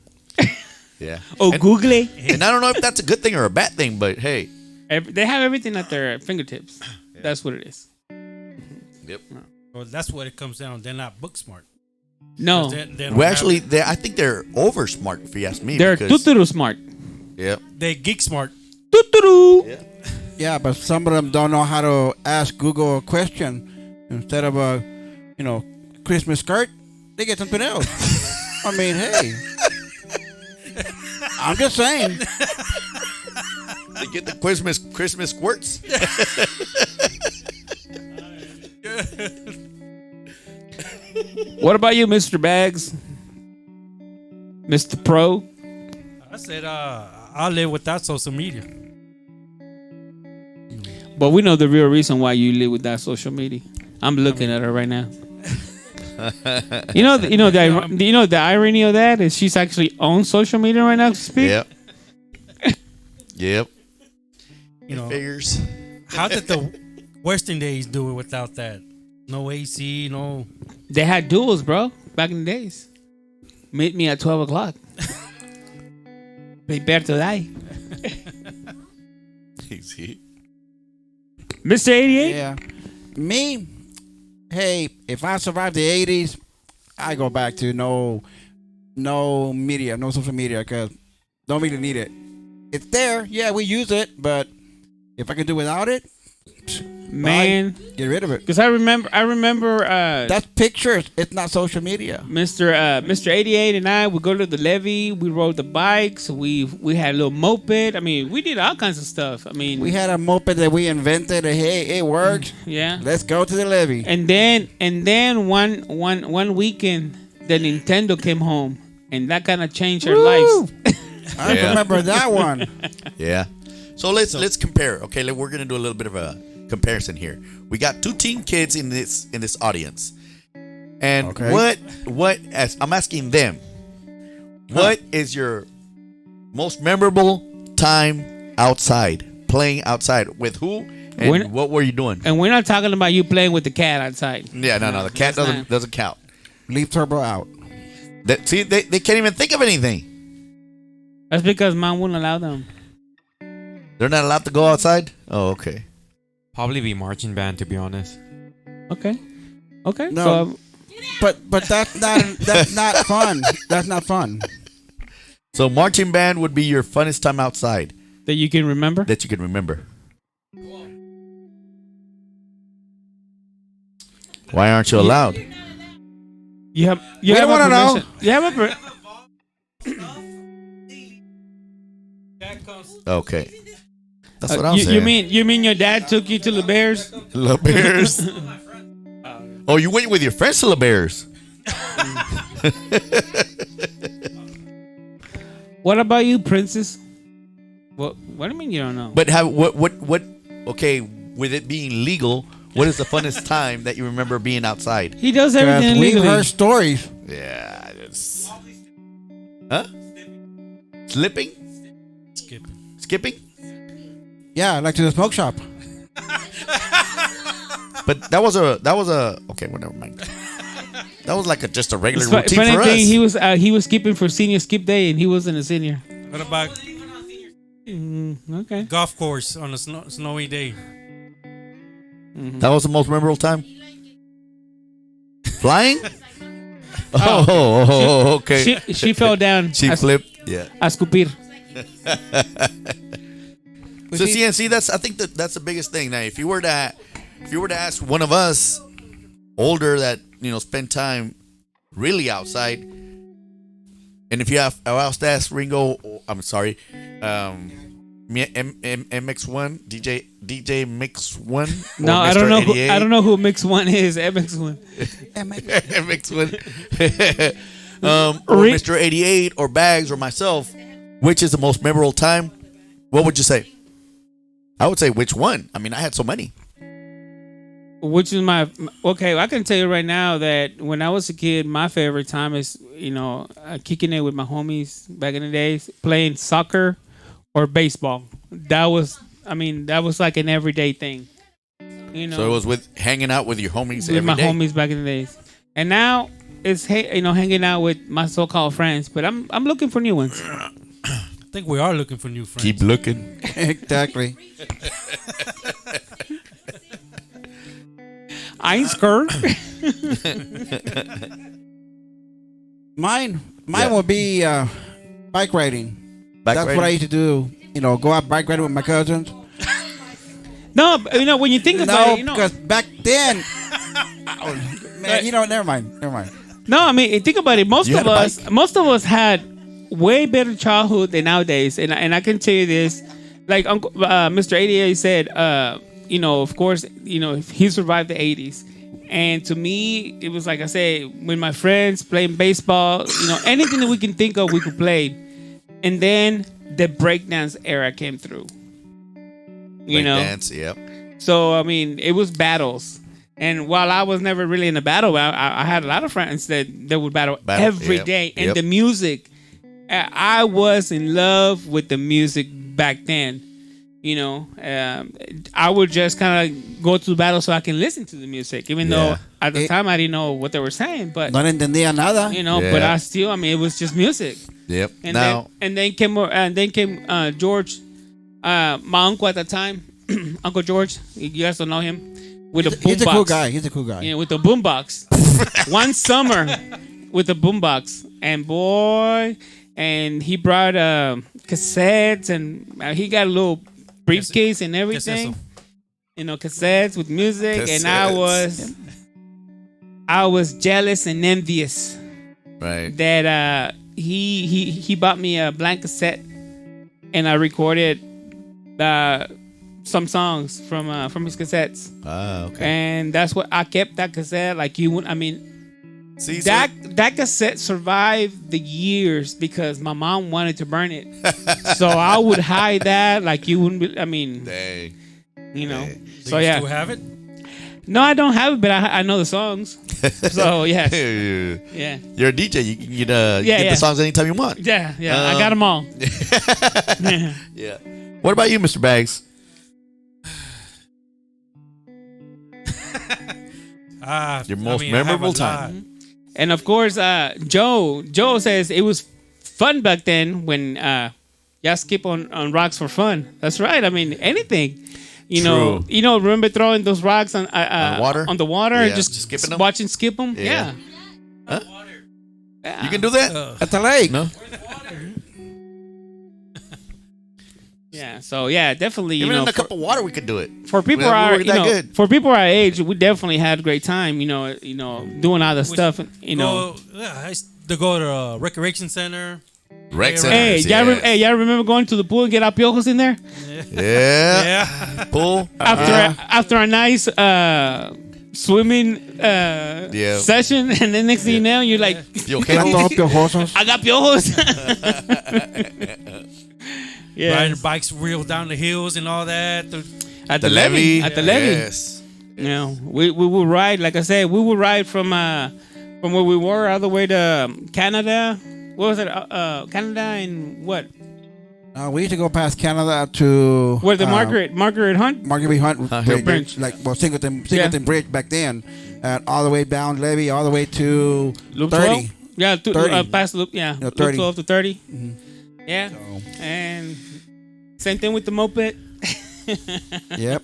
Yeah. or and, Google it. and I don't know if that's a good thing or a bad thing, but hey. They have everything at their fingertips. That's what it is. Yep. Well, that's what it comes down. They're not book smart. No, They don't Well, have- actually, I think they're over smart, if you ask me. they're because- tuturu smart. Yep. they geek smart. Tuturu. Yeah, but some of them don't know how to ask Google a question. Instead of a, Christmas skirt, they get something else. I mean, hey. I'm just saying. They get the Christmas squirts. What about you, Mr. Bags? Mr. Pro? I said, I'll live without social media. But we know the real reason why you live with that social media. I'm looking at her right now. The irony of that is she's actually on social media right now to speak. Yep. Yep. You know, Figures. how did the Western days do it without that? No AC, no. They had duels, bro, back in the days. Meet me at 12 o'clock. Prepare to die. See? Mr. 88? Yeah. Me, hey, if I survive the 80s, I go back to no media, no social media, because don't really need it. It's there. Yeah, we use it, but if I can do without it, Man. get rid of it. Because I remember That's pictures. It's not social media. Mr. 88 and I would go to the levee. We rode the bikes. We had a little moped. I mean, we did all kinds of stuff. I mean, We had a moped that we invented. Hey, it works. yeah. Let's go to the levee. And then one weekend, the Nintendo came home, and that kind of changed our lives. I Yeah. remember that one. Yeah. So let's compare. Okay, we're gonna do a little bit of a comparison here. We got 2 teen kids in this audience, and Okay. what as I'm asking them, what is your most memorable time outside, playing outside with who, and When- what were you doing? And we're not talking about you playing with the cat outside. Yeah, no, the cat that's doesn't count. Leave turbo out. They can't even think of anything. That's because mom wouldn't allow them. They're not allowed to go outside. Oh, okay. Probably be marching band, to be honest. Okay. No. So But that's not fun. That's not fun. So marching band would be your funnest time outside that you can remember. that you can remember. Why aren't you allowed? You have. We don't wanna know. You have a. Okay. That's what I'm saying. You mean your dad took you to the Bears? Little Bears? Oh, you went with your friends to the Bears. What about you, Princess? What do you mean you don't know? But what? Okay, with it being legal, what is the funnest time that you remember being outside? He does everything Because we've illegally. heard stories. Yeah, it's, huh? Slipping, skipping. Yeah, like to the smoke shop. But that was a okay. Well, never mind. That was like just a regular It's routine funny for thing, us. he was skipping for senior skip day, and he wasn't a senior. What about Okay. golf course on a snowy day? That was the most memorable time. Flying? Oh, okay. She fell down. She flipped. Yeah. A escupir. So see, that's I think that's the biggest thing. Now, if you were to ask one of us older that spend time really outside, and if you have I was to ask Ringo, I'm sorry, MX1 DJ Mix One. No, I don't know. I don't know who Mix One is. MX1. MX1. Or Mr. 88 or Bags or myself, which is the most memorable time? What would you say? I would say which one? I mean, I had so many. Which is my okay? I can tell you right now that when I was a kid, my favorite time is kicking it with my homies back in the days, playing soccer or baseball. That was like an everyday thing. So it was with hanging out with your homies with every my day. homies back in the days, and now it's hanging out with my so-called friends. But I'm looking for new ones. I think we are looking for new friends. Keep looking. Exactly. I ain't scared. Mine Yeah. would be bike riding. Bike That's riding? what I used to do. Go out bike riding with my cousins. No, when you think about it, because back then, never mind. No, I mean think about it. Most You of had a us, bike? most of us had way better childhood than nowadays, and I can tell you this, like Uncle Mr. 88 said, of course, he survived the 80s, and to me, it was like I said, with my friends playing baseball, anything that we can think of, we could play, and then the breakdance era came through. Dance, yep. So I mean, it was battles. And while I was never really in a battle, I had a lot of friends that would battle every yep, day. And yep. the music, I was in love with the music back then. I would just kind of go to the battle so I can listen to the music, even though at the time I didn't know what they were saying. But No entendía nada. but I still, it was just music. Yep. And Now, then came George, my uncle at the time, Uncle George. You guys don't know him. With a boombox. He's a cool guy. He's a cool guy. With the boombox. One summer with the boombox, and he brought cassettes, and he got a little briefcase and everything. Cassettes with music, and I was jealous and envious right. that he bought me a blank cassette, and I recorded some songs from his cassettes. Ah, okay. And that's what I kept that cassette. Like you would, See, that cassette survived the years because my mom wanted to burn it. So I would hide that. Like you wouldn't. Dang. So Do yeah. you have it? No, I don't have it, but I know the songs. So yeah, yeah, You're a DJ. You can get the songs anytime you want. yeah. I got them all. Yeah. What about you, Mr. Bags? Your most memorable time. And of course, Joe says it was fun back then when y'all skip on rocks for fun. That's right. Anything. True. Remember throwing those rocks on water? on the water, Yeah, and just skipping them? watching skip them. Yeah. Yeah. Huh? You can do that? At the lake. No. Yeah. So yeah, definitely. Even in a cup of water, we could do it. for people we our were that good. for people our age, we definitely had a great time. Doing all the stuff. I used to go to a recreation center. Rec Hey, centers, y'all remember going to the pool and get our piojos in there Yeah. Yeah. Pool. after a nice swimming Yeah. session, and then next thing you know, you're like, You okay? Gato piojosos. I got piojos. Yeah, Riding bikes real down the hills and all that. at the levee. At the levee. Yes. You know, we would ride. Like I said, we would ride from where we were all the way to Canada. What was it? Canada and what? We used to go past Canada to Where the Margaret Hunt? Margaret B. Hunt Hill Bridge, like Singleton Bridge back then, and all the way down Levee, all the way to Loop 30. 12? Yeah, 30. past Loop. Yeah, No, Loop 30. 12 to 30. Yeah, So, and same thing with the moped. yep.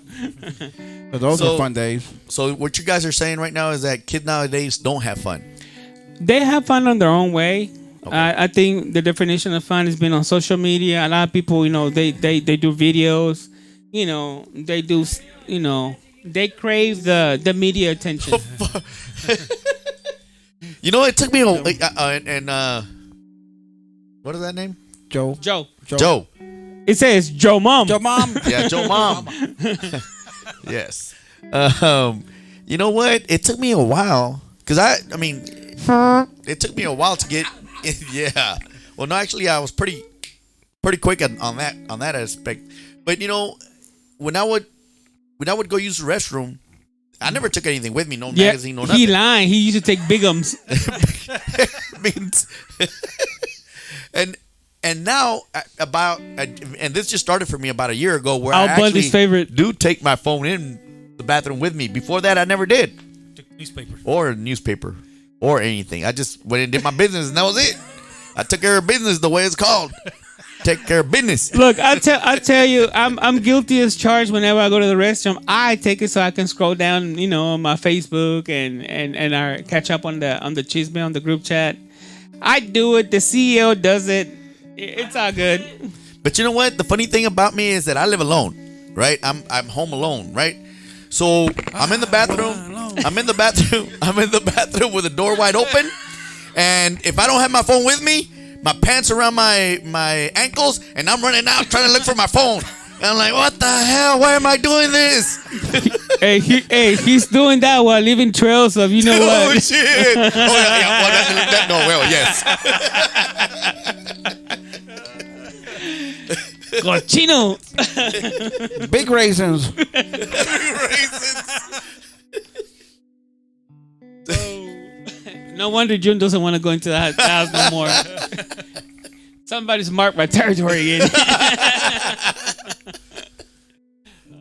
So those So- were fun days. So what you guys are saying right now is that kids nowadays don't have fun. They have fun on their own way. I think the definition of fun has been on social media. A lot of people, you know, they do videos. You know, they do. You know, they crave the media attention. You know, it took me a what is that name? Joe. Joe. It says Joe Mom. Joe Mom. Yeah, Joe Mom. Yes. You know what? It took me a while because I mean, it took me a while to get. Yeah. Well, no, actually, I was pretty quick on that aspect. But you know, when I would go use the restroom, I never took anything with me. No Yeah, magazine, no nothing. he lying. He used to take Bigums. Means- and now and this just started for me about a year ago where I Al Bundy's actually favorite. do take my phone in the bathroom with me. Before that, I never did, Newspaper. or newspaper, or anything. I just went and did my business, and that was it. I took care of business the way it's called. Take care of business. Look, I tell you, I'm guilty as charged. Whenever I go to the restroom, I take it so I can scroll down, you know, on my Facebook and I catch up on the chisme on the group chat. I do it. The CEO does it. It's all good. But you know what? The funny thing about me is that I live alone, right? I'm home alone, right? So I'm in the bathroom. I'm in the bathroom with the door wide open. And if I don't have my phone with me, my pants around my ankles, and I'm running out trying to look for my phone. And I'm like, what the hell? Why am I doing this? He's doing that while leaving trails of you know Oh what. shit! Oh yeah. Well, no, well, yes. Cochino. Big raisins. No wonder June doesn't want to go into the house no more. Somebody's marked my territory again.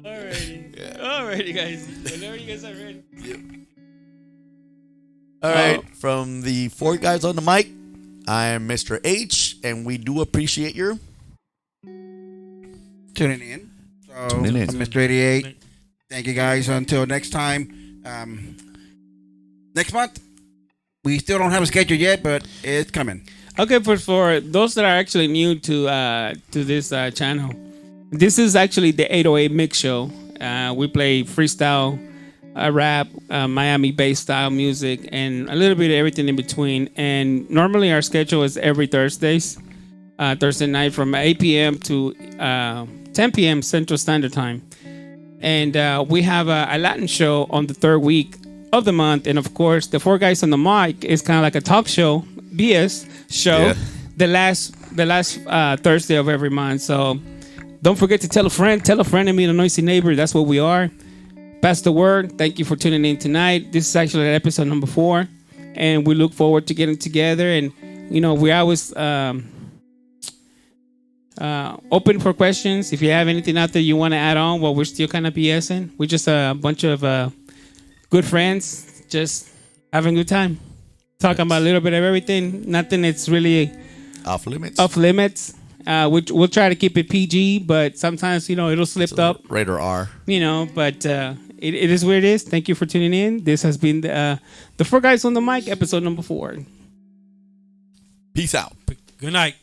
Alrighty, guys. Whenever you guys are ready. All right. From the four guys on the mic, I am Mr. H, and we do appreciate your Tuning in. So, Tuning in. I'm Mr. 88. Thank you guys. Until next time. Next month. We still don't have a schedule yet, but it's coming. Okay, for those that are actually new to this channel, this is actually the 808 Mix Show. We play freestyle, rap, Miami-based style music, and a little bit of everything in between. And normally our schedule is every Thursdays, Thursday night from 8 p.m. to 10 p.m. Central Standard Time. And we have a Latin show on the third week of the month. And of course, the Four Guys on the Mic is kind of like a talk show, BS show, Yeah. the last Thursday of every month. So don't forget to tell a friend and meet a noisy neighbor. That's what we are. Pass the word. Thank you for tuning in tonight. This is actually episode number 4, and we look forward to getting together. And you know, we always open for questions. If you have anything out there you want to add on while we're still kind of BSing, we're just a bunch of good friends, just having a good time, talking about a little bit of everything. Nothing that's really off limits. off limits. We'll try to keep it PG, but sometimes, you know, it'll slip up, Radar R. you know, but it is where it is. Thank you for tuning in. This has been the Four Guys on the Mic, episode number 4. Peace out. Good night.